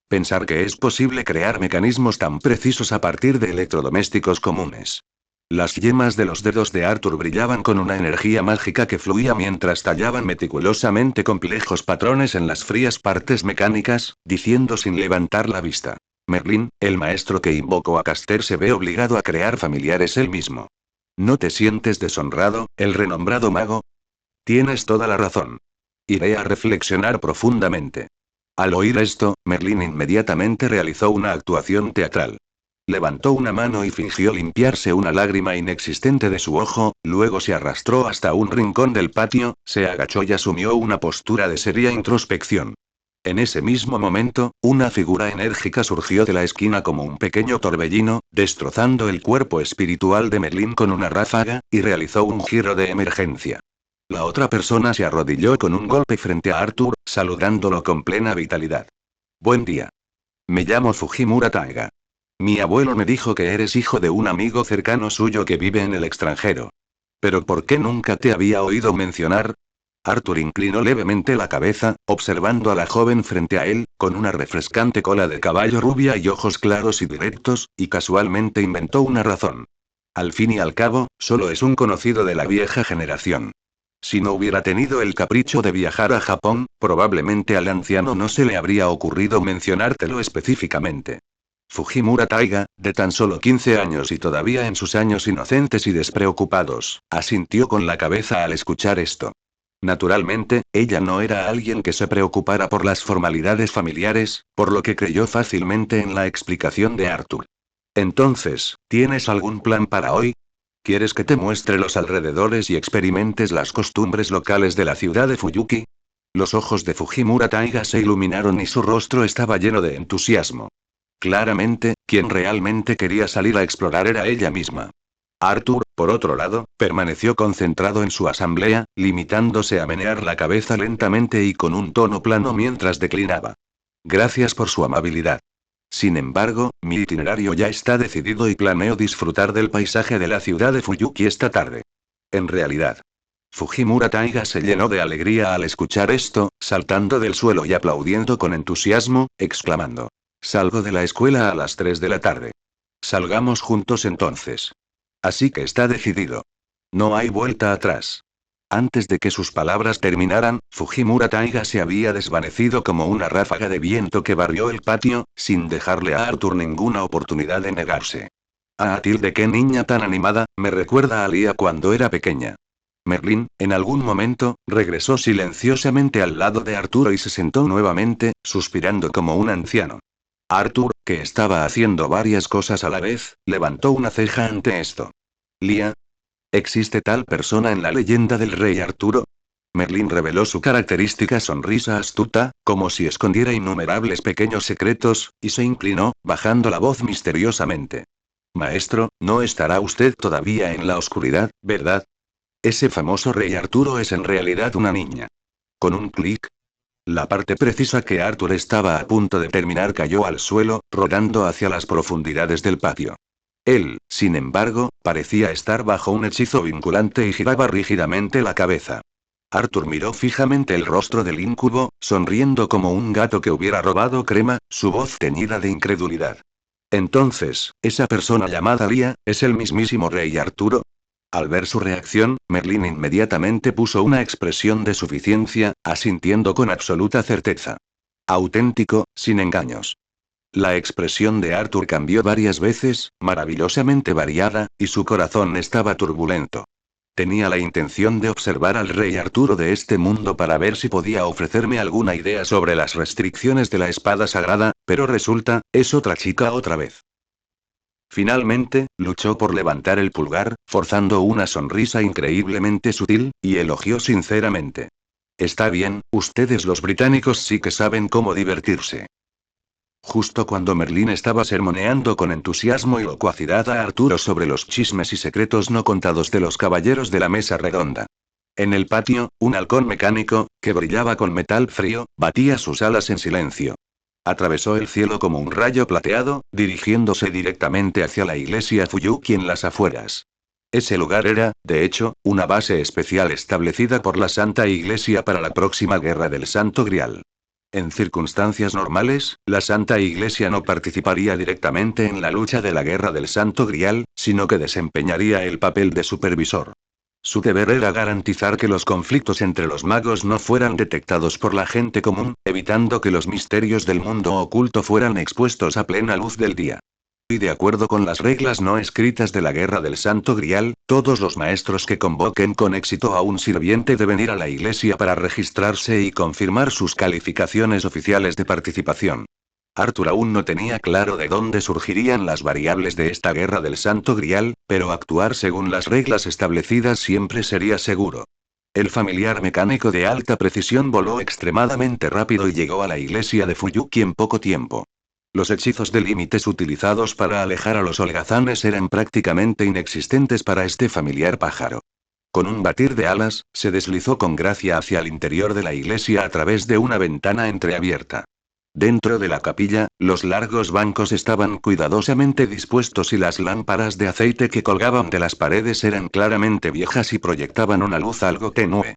Pensar que es posible crear mecanismos tan precisos a partir de electrodomésticos comunes. Las yemas de los dedos de Arthur brillaban con una energía mágica que fluía mientras tallaban meticulosamente complejos patrones en las frías partes mecánicas, diciendo sin levantar la vista. Merlín, el maestro que invocó a Caster se ve obligado a crear familiares él mismo. ¿No te sientes deshonrado, el renombrado mago? Tienes toda la razón. Iré a reflexionar profundamente. Al oír esto, Merlín inmediatamente realizó una actuación teatral. Levantó una mano y fingió limpiarse una lágrima inexistente de su ojo, luego se arrastró hasta un rincón del patio, se agachó y asumió una postura de seria introspección. En ese mismo momento, una figura enérgica surgió de la esquina como un pequeño torbellino, destrozando el cuerpo espiritual de Merlín con una ráfaga, y realizó un giro de emergencia. La otra persona se arrodilló con un golpe frente a Arthur, saludándolo con plena vitalidad. Buen día. Me llamo Fujimura Taiga. Mi abuelo me dijo que eres hijo de un amigo cercano suyo que vive en el extranjero. ¿Pero por qué nunca te había oído mencionar? Arthur inclinó levemente la cabeza, observando a la joven frente a él, con una refrescante cola de caballo rubia y ojos claros y directos, y casualmente inventó una razón. Al fin y al cabo, solo es un conocido de la vieja generación. Si no hubiera tenido el capricho de viajar a Japón, probablemente al anciano no se le habría ocurrido mencionártelo específicamente. Fujimura Taiga, de tan solo 15 años y todavía en sus años inocentes y despreocupados, asintió con la cabeza al escuchar esto. Naturalmente, ella no era alguien que se preocupara por las formalidades familiares, por lo que creyó fácilmente en la explicación de Arthur. Entonces, ¿tienes algún plan para hoy? ¿Quieres que te muestre los alrededores y experimentes las costumbres locales de la ciudad de Fuyuki? Los ojos de Fujimura Taiga se iluminaron y su rostro estaba lleno de entusiasmo. Claramente, quien realmente quería salir a explorar era ella misma. Arthur, por otro lado, permaneció concentrado en su asamblea, limitándose a menear la cabeza lentamente y con un tono plano mientras declinaba. Gracias por su amabilidad. Sin embargo, mi itinerario ya está decidido y planeo disfrutar del paisaje de la ciudad de Fuyuki esta tarde. En realidad. Fujimura Taiga se llenó de alegría al escuchar esto, saltando del suelo y aplaudiendo con entusiasmo, exclamando. Salgo de la escuela a las 3 de la tarde. Salgamos juntos entonces. Así que está decidido. No hay vuelta atrás. Antes de que sus palabras terminaran, Fujimura Taiga se había desvanecido como una ráfaga de viento que barrió el patio, sin dejarle a Arthur ninguna oportunidad de negarse. Qué niña tan animada, me recuerda a Lia cuando era pequeña. Merlín, en algún momento, regresó silenciosamente al lado de Arturo y se sentó nuevamente, suspirando como un anciano. Arthur, que estaba haciendo varias cosas a la vez, levantó una ceja ante esto. Lia. ¿Existe tal persona en la leyenda del rey Arturo? Merlín reveló su característica sonrisa astuta, como si escondiera innumerables pequeños secretos, y se inclinó, bajando la voz misteriosamente. Maestro, no estará usted todavía en la oscuridad, ¿verdad? Ese famoso rey Arturo es en realidad una niña. Con un clic, la parte precisa que Arthur estaba a punto de terminar cayó al suelo, rodando hacia las profundidades del patio. Él, sin embargo, parecía estar bajo un hechizo vinculante y giraba rígidamente la cabeza. Arthur miró fijamente el rostro del íncubo, sonriendo como un gato que hubiera robado crema, su voz teñida de incredulidad. Entonces, ¿esa persona llamada Lía, es el mismísimo rey Arturo? Al ver su reacción, Merlín inmediatamente puso una expresión de suficiencia, asintiendo con absoluta certeza. Auténtico, sin engaños. La expresión de Arthur cambió varias veces, maravillosamente variada, y su corazón estaba turbulento. Tenía la intención de observar al rey Arturo de este mundo para ver si podía ofrecerme alguna idea sobre las restricciones de la espada sagrada, pero resulta, es otra chica otra vez. Finalmente, luchó por levantar el pulgar, forzando una sonrisa increíblemente sutil, y elogió sinceramente. Está bien, ustedes los británicos sí que saben cómo divertirse. Justo cuando Merlín estaba sermoneando con entusiasmo y locuacidad a Arturo sobre los chismes y secretos no contados de los caballeros de la mesa redonda. En el patio, un halcón mecánico, que brillaba con metal frío, batía sus alas en silencio. Atravesó el cielo como un rayo plateado, dirigiéndose directamente hacia la iglesia Fuyuki en las afueras. Ese lugar era, de hecho, una base especial establecida por la Santa Iglesia para la próxima Guerra del Santo Grial. En circunstancias normales, la Santa Iglesia no participaría directamente en la lucha de la Guerra del Santo Grial, sino que desempeñaría el papel de supervisor. Su deber era garantizar que los conflictos entre los magos no fueran detectados por la gente común, evitando que los misterios del mundo oculto fueran expuestos a plena luz del día. Y de acuerdo con las reglas no escritas de la Guerra del Santo Grial, todos los maestros que convoquen con éxito a un sirviente deben ir a la iglesia para registrarse y confirmar sus calificaciones oficiales de participación. Arthur aún no tenía claro de dónde surgirían las variables de esta Guerra del Santo Grial, pero actuar según las reglas establecidas siempre sería seguro. El familiar mecánico de alta precisión voló extremadamente rápido y llegó a la iglesia de Fuyuki en poco tiempo. Los hechizos de límites utilizados para alejar a los holgazanes eran prácticamente inexistentes para este familiar pájaro. Con un batir de alas, se deslizó con gracia hacia el interior de la iglesia a través de una ventana entreabierta. Dentro de la capilla, los largos bancos estaban cuidadosamente dispuestos y las lámparas de aceite que colgaban de las paredes eran claramente viejas y proyectaban una luz algo tenue.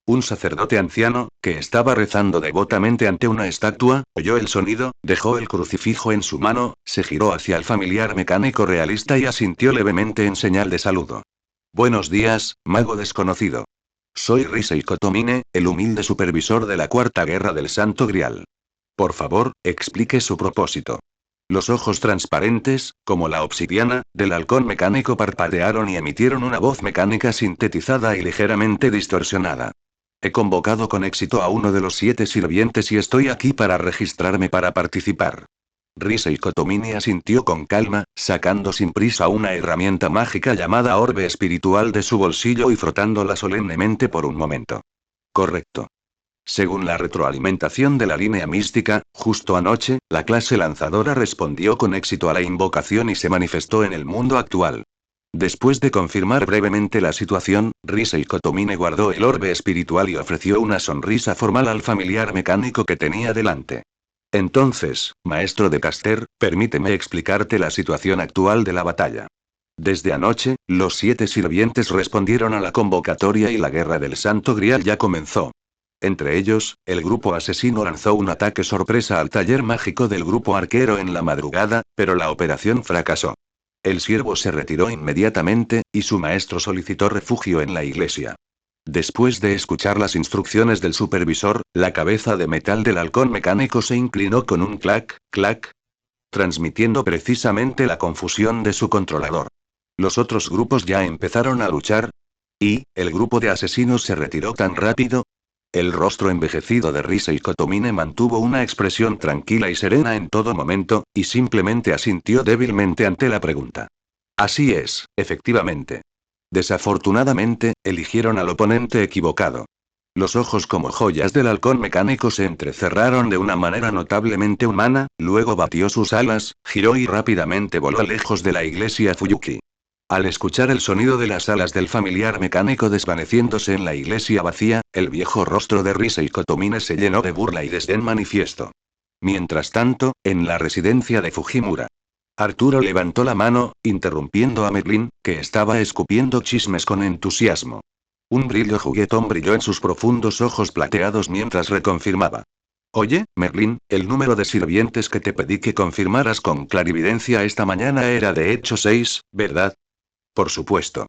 Un sacerdote anciano, que estaba rezando devotamente ante una estatua, oyó el sonido, dejó el crucifijo en su mano, se giró hacia el familiar mecánico realista y asintió levemente en señal de saludo. Buenos días, mago desconocido. Soy Risei Kotomine, el humilde supervisor de la Cuarta Guerra del Santo Grial. Por favor, explique su propósito. Los ojos transparentes, como la obsidiana, del halcón mecánico parpadearon y emitieron una voz mecánica sintetizada y ligeramente distorsionada. He convocado con éxito a uno de los 7 sirvientes y estoy aquí para registrarme para participar. Risei Kotomini asintió con calma, sacando sin prisa una herramienta mágica llamada orbe espiritual de su bolsillo y frotándola solemnemente por un momento. Correcto. Según la retroalimentación de la línea mística, justo anoche, la clase lanzadora respondió con éxito a la invocación y se manifestó en el mundo actual. Después de confirmar brevemente la situación, Risei Kotomine guardó el orbe espiritual y ofreció una sonrisa formal al familiar mecánico que tenía delante. Entonces, maestro de Caster, permíteme explicarte la situación actual de la batalla. Desde anoche, los 7 sirvientes respondieron a la convocatoria y la guerra del Santo Grial ya comenzó. Entre ellos, el grupo asesino lanzó un ataque sorpresa al taller mágico del grupo arquero en la madrugada, pero la operación fracasó. El siervo se retiró inmediatamente, y su maestro solicitó refugio en la iglesia. Después de escuchar las instrucciones del supervisor, la cabeza de metal del halcón mecánico se inclinó con un clac, clac, transmitiendo precisamente la confusión de su controlador. Los otros grupos ya empezaron a luchar. ¿Y el grupo de asesinos se retiró tan rápido? El rostro envejecido de Risei Kotomine mantuvo una expresión tranquila y serena en todo momento, y simplemente asintió débilmente ante la pregunta. Así es, efectivamente. Desafortunadamente, eligieron al oponente equivocado. Los ojos como joyas del halcón mecánico se entrecerraron de una manera notablemente humana, luego batió sus alas, giró y rápidamente voló lejos de la iglesia Fuyuki. Al escuchar el sonido de las alas del familiar mecánico desvaneciéndose en la iglesia vacía, el viejo rostro de Risei Kotomine se llenó de burla y desdén manifiesto. Mientras tanto, en la residencia de Fujimura. Arturo levantó la mano, interrumpiendo a Merlin, que estaba escupiendo chismes con entusiasmo. Un brillo juguetón brilló en sus profundos ojos plateados mientras reconfirmaba. Oye, Merlin, el número de sirvientes que te pedí que confirmaras con clarividencia esta mañana era de hecho 6, ¿verdad? Por supuesto.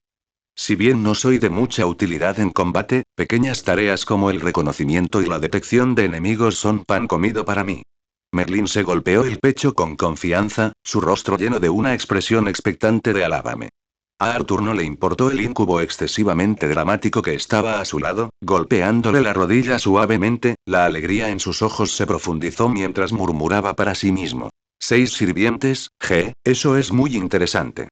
Si bien no soy de mucha utilidad en combate, pequeñas tareas como el reconocimiento y la detección de enemigos son pan comido para mí. Merlin se golpeó el pecho con confianza, su rostro lleno de una expresión expectante de alábame. A Arthur no le importó el incubo excesivamente dramático que estaba a su lado, golpeándole la rodilla suavemente, la alegría en sus ojos se profundizó mientras murmuraba para sí mismo. 6 sirvientes, eso es muy interesante.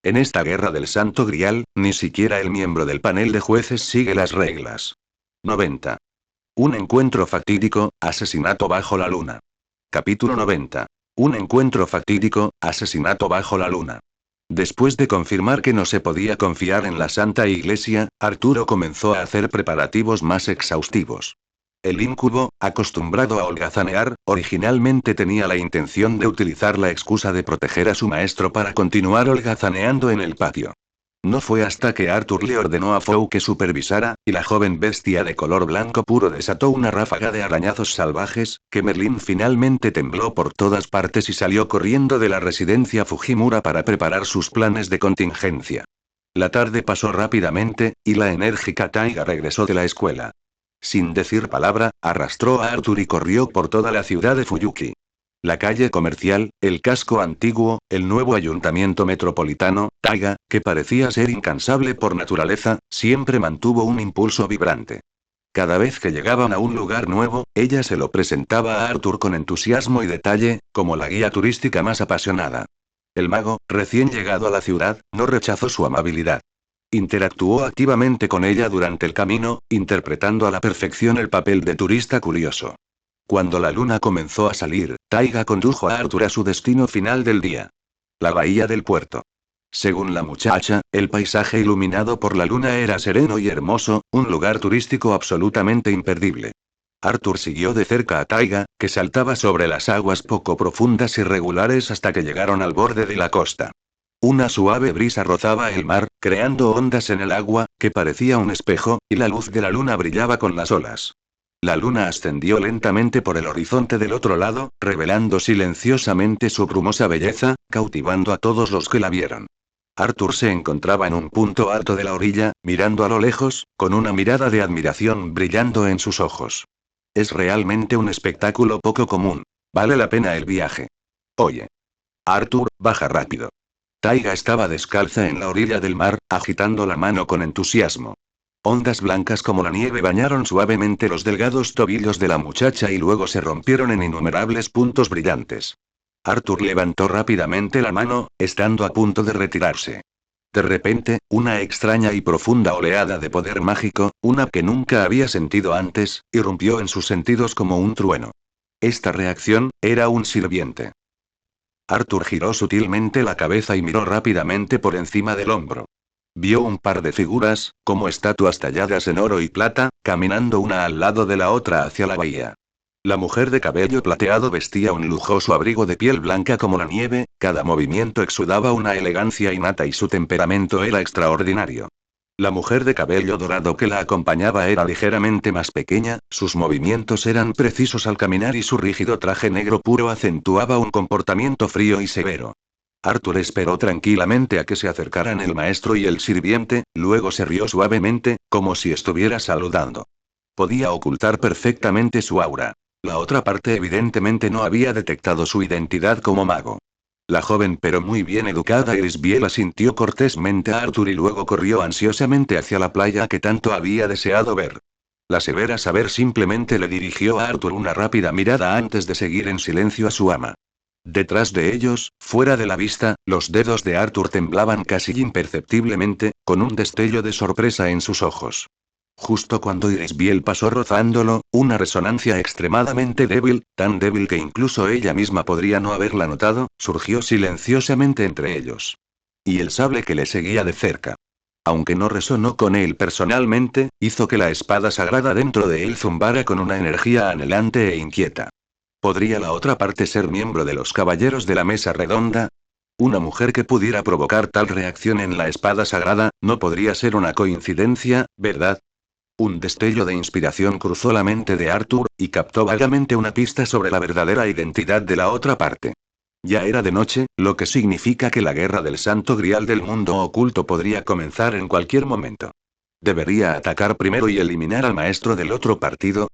En esta guerra del Santo Grial, ni siquiera el miembro del panel de jueces sigue las reglas. 90. Un encuentro fatídico, asesinato bajo la luna. Capítulo 90. Un encuentro fatídico, asesinato bajo la luna. Después de confirmar que no se podía confiar en la Santa Iglesia, Arturo comenzó a hacer preparativos más exhaustivos. El íncubo, acostumbrado a holgazanear, originalmente tenía la intención de utilizar la excusa de proteger a su maestro para continuar holgazaneando en el patio. No fue hasta que Arthur le ordenó a Fou que supervisara, y la joven bestia de color blanco puro desató una ráfaga de arañazos salvajes, que Merlin finalmente tembló por todas partes y salió corriendo de la residencia Fujimura para preparar sus planes de contingencia. La tarde pasó rápidamente, y la enérgica Taiga regresó de la escuela. Sin decir palabra, arrastró a Arthur y corrió por toda la ciudad de Fuyuki. La calle comercial, el casco antiguo, el nuevo ayuntamiento metropolitano, Taiga, que parecía ser incansable por naturaleza, siempre mantuvo un impulso vibrante. Cada vez que llegaban a un lugar nuevo, ella se lo presentaba a Arthur con entusiasmo y detalle, como la guía turística más apasionada. El mago, recién llegado a la ciudad, no rechazó su amabilidad. Interactuó activamente con ella durante el camino, interpretando a la perfección el papel de turista curioso. Cuando la luna comenzó a salir, Taiga condujo a Arthur a su destino final del día. La bahía del puerto. Según la muchacha, el paisaje iluminado por la luna era sereno y hermoso, un lugar turístico absolutamente imperdible. Arthur siguió de cerca a Taiga, que saltaba sobre las aguas poco profundas y regulares hasta que llegaron al borde de la costa. Una suave brisa rozaba el mar, creando ondas en el agua, que parecía un espejo, y la luz de la luna brillaba con las olas. La luna ascendió lentamente por el horizonte del otro lado, revelando silenciosamente su brumosa belleza, cautivando a todos los que la vieron. Arthur se encontraba en un punto alto de la orilla, mirando a lo lejos, con una mirada de admiración brillando en sus ojos. Es realmente un espectáculo poco común. Vale la pena el viaje. Oye. Arthur, baja rápido. Taiga estaba descalza en la orilla del mar, agitando la mano con entusiasmo. Ondas blancas como la nieve bañaron suavemente los delgados tobillos de la muchacha y luego se rompieron en innumerables puntos brillantes. Arthur levantó rápidamente la mano, estando a punto de retirarse. De repente, una extraña y profunda oleada de poder mágico, una que nunca había sentido antes, irrumpió en sus sentidos como un trueno. Esta reacción, era un sirviente. Arthur giró sutilmente la cabeza y miró rápidamente por encima del hombro. Vio un par de figuras, como estatuas talladas en oro y plata, caminando una al lado de la otra hacia la bahía. La mujer de cabello plateado vestía un lujoso abrigo de piel blanca como la nieve, cada movimiento exudaba una elegancia innata y su temperamento era extraordinario. La mujer de cabello dorado que la acompañaba era ligeramente más pequeña, sus movimientos eran precisos al caminar y su rígido traje negro puro acentuaba un comportamiento frío y severo. Arthur esperó tranquilamente a que se acercaran el maestro y el sirviente, luego se rió suavemente, como si estuviera saludando. Podía ocultar perfectamente su aura. La otra parte evidentemente no había detectado su identidad como mago. La joven pero muy bien educada Isbiel asintió cortésmente a Arthur y luego corrió ansiosamente hacia la playa que tanto había deseado ver. La severa saber simplemente le dirigió a Arthur una rápida mirada antes de seguir en silencio a su ama. Detrás de ellos, fuera de la vista, los dedos de Arthur temblaban casi imperceptiblemente, con un destello de sorpresa en sus ojos. Justo cuando Irisbiel pasó rozándolo, una resonancia extremadamente débil, tan débil que incluso ella misma podría no haberla notado, surgió silenciosamente entre ellos. Y el sable que le seguía de cerca. Aunque no resonó con él personalmente, hizo que la espada sagrada dentro de él zumbara con una energía anhelante e inquieta. ¿Podría la otra parte ser miembro de los caballeros de la mesa redonda? Una mujer que pudiera provocar tal reacción en la espada sagrada, no podría ser una coincidencia, ¿verdad? Un destello de inspiración cruzó la mente de Arthur, y captó vagamente una pista sobre la verdadera identidad de la otra parte. Ya era de noche, lo que significa que la guerra del Santo Grial del mundo oculto podría comenzar en cualquier momento. ¿Debería atacar primero y eliminar al maestro del otro partido?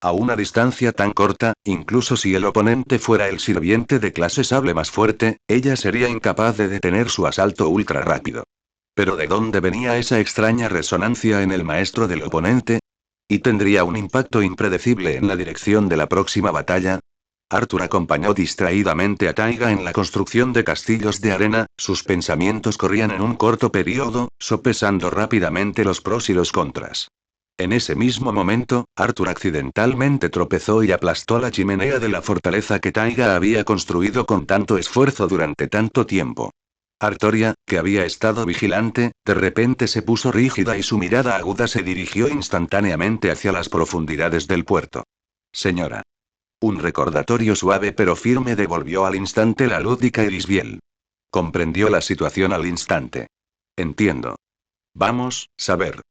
A una distancia tan corta, incluso si el oponente fuera el sirviente de clase sable más fuerte, ella sería incapaz de detener su asalto ultra rápido. Pero ¿de dónde venía esa extraña resonancia en el maestro del oponente? ¿Y tendría un impacto impredecible en la dirección de la próxima batalla? Arthur acompañó distraídamente a Taiga en la construcción de castillos de arena, sus pensamientos corrían en un corto periodo, sopesando rápidamente los pros y los contras. En ese mismo momento, Arthur accidentalmente tropezó y aplastó la chimenea de la fortaleza que Taiga había construido con tanto esfuerzo durante tanto tiempo. Artoria, que había estado vigilante, de repente se puso rígida y su mirada aguda se dirigió instantáneamente hacia las profundidades del puerto. Señora. Un recordatorio suave pero firme devolvió al instante la lúdica Irisbiel. Comprendió la situación al instante. Entiendo. Vamos, saber.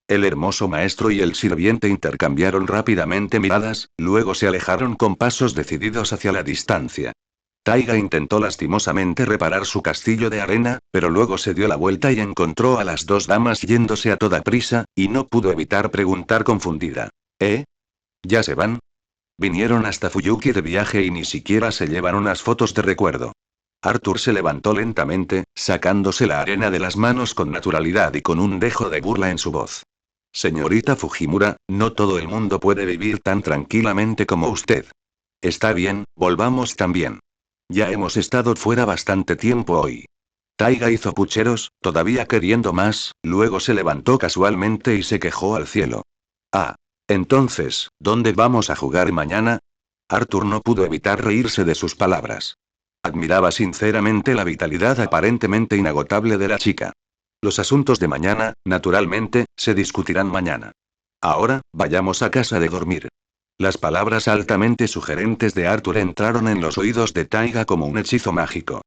El hermoso maestro y el sirviente intercambiaron rápidamente miradas, luego se alejaron con pasos decididos hacia la distancia. Taiga intentó lastimosamente reparar su castillo de arena, pero luego se dio la vuelta y encontró a las dos damas yéndose a toda prisa, y no pudo evitar preguntar confundida. ¿Eh? ¿Ya se van? Vinieron hasta Fuyuki de viaje y ni siquiera se llevan unas fotos de recuerdo. Arthur se levantó lentamente, sacándose la arena de las manos con naturalidad y con un dejo de burla en su voz. Señorita Fujimura, no todo el mundo puede vivir tan tranquilamente como usted. Está bien, volvamos también. Ya hemos estado fuera bastante tiempo hoy. Taiga hizo pucheros, todavía queriendo más, luego se levantó casualmente y se quejó al cielo. Ah. Entonces, ¿dónde vamos a jugar mañana? Arthur no pudo evitar reírse de sus palabras. Admiraba sinceramente la vitalidad aparentemente inagotable de la chica. Los asuntos de mañana, naturalmente, se discutirán mañana. Ahora, vayamos a casa de dormir. Las palabras altamente sugerentes de Arthur entraron en los oídos de Taiga como un hechizo mágico.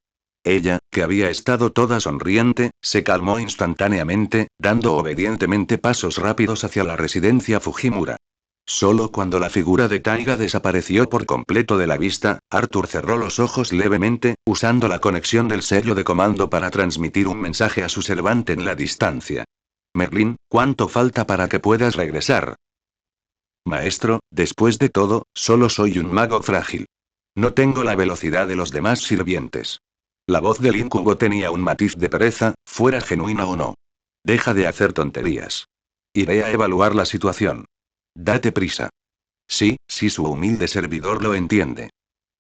Ella, que había estado toda sonriente, se calmó instantáneamente, dando obedientemente pasos rápidos hacia la residencia Fujimura. Solo cuando la figura de Taiga desapareció por completo de la vista, Arthur cerró los ojos levemente, usando la conexión del sello de comando para transmitir un mensaje a su servante en la distancia. Merlin, ¿cuánto falta para que puedas regresar? Maestro, después de todo, solo soy un mago frágil. No tengo la velocidad de los demás sirvientes. La voz del incubo tenía un matiz de pereza, fuera genuina o no. Deja de hacer tonterías. Iré a evaluar la situación. Date prisa. Sí, su humilde servidor lo entiende.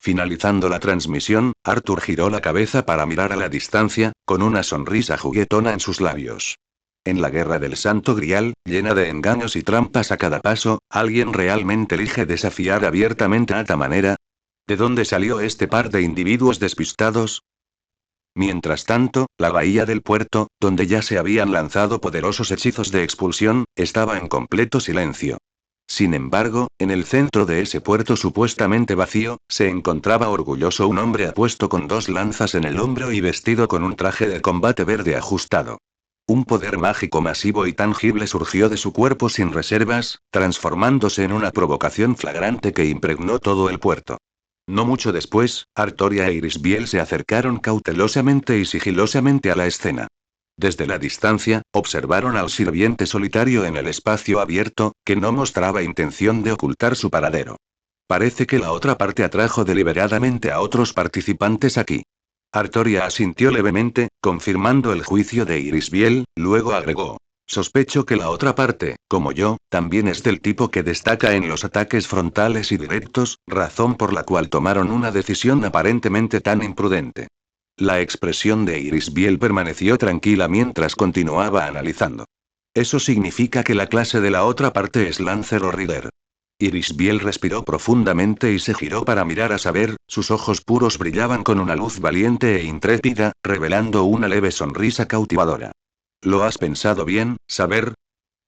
Finalizando la transmisión, Arthur giró la cabeza para mirar a la distancia, con una sonrisa juguetona en sus labios. En la guerra del Santo Grial, llena de engaños y trampas a cada paso, ¿alguien realmente elige desafiar abiertamente a esta manera? ¿De dónde salió este par de individuos despistados? Mientras tanto, la bahía del puerto, donde ya se habían lanzado poderosos hechizos de expulsión, estaba en completo silencio. Sin embargo, en el centro de ese puerto supuestamente vacío, se encontraba orgulloso un hombre apuesto con dos lanzas en el hombro y vestido con un traje de combate verde ajustado. Un poder mágico masivo y tangible surgió de su cuerpo sin reservas, transformándose en una provocación flagrante que impregnó todo el puerto. No mucho después, Artoria e Irisbiel se acercaron cautelosamente y sigilosamente a la escena. Desde la distancia, observaron al sirviente solitario en el espacio abierto, que no mostraba intención de ocultar su paradero. Parece que la otra parte atrajo deliberadamente a otros participantes aquí. Artoria asintió levemente, confirmando el juicio de Irisbiel, luego agregó. Sospecho que la otra parte, como yo, también es del tipo que destaca en los ataques frontales y directos, razón por la cual tomaron una decisión aparentemente tan imprudente. La expresión de Irisbiel permaneció tranquila mientras continuaba analizando. Eso significa que la clase de la otra parte es Lancer o Reader. Irisbiel respiró profundamente y se giró para mirar a Saber, sus ojos puros brillaban con una luz valiente e intrépida, revelando una leve sonrisa cautivadora. ¿Lo has pensado bien, Saber?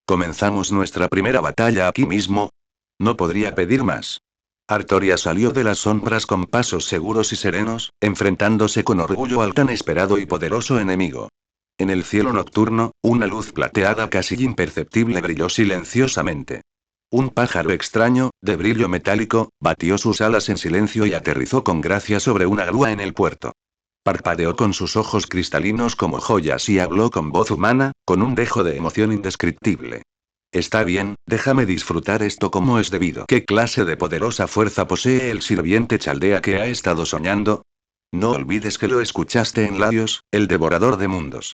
¿Comenzamos nuestra primera batalla aquí mismo? No podría pedir más. Artoria salió de las sombras con pasos seguros y serenos, enfrentándose con orgullo al tan esperado y poderoso enemigo. En el cielo nocturno, una luz plateada casi imperceptible brilló silenciosamente. Un pájaro extraño, de brillo metálico, batió sus alas en silencio y aterrizó con gracia sobre una grúa en el puerto. Parpadeó con sus ojos cristalinos como joyas y habló con voz humana, con un dejo de emoción indescriptible. Está bien, déjame disfrutar esto como es debido. ¿Qué clase de poderosa fuerza posee el sirviente Chaldea que ha estado soñando? No olvides que lo escuchaste en Laios, el devorador de mundos.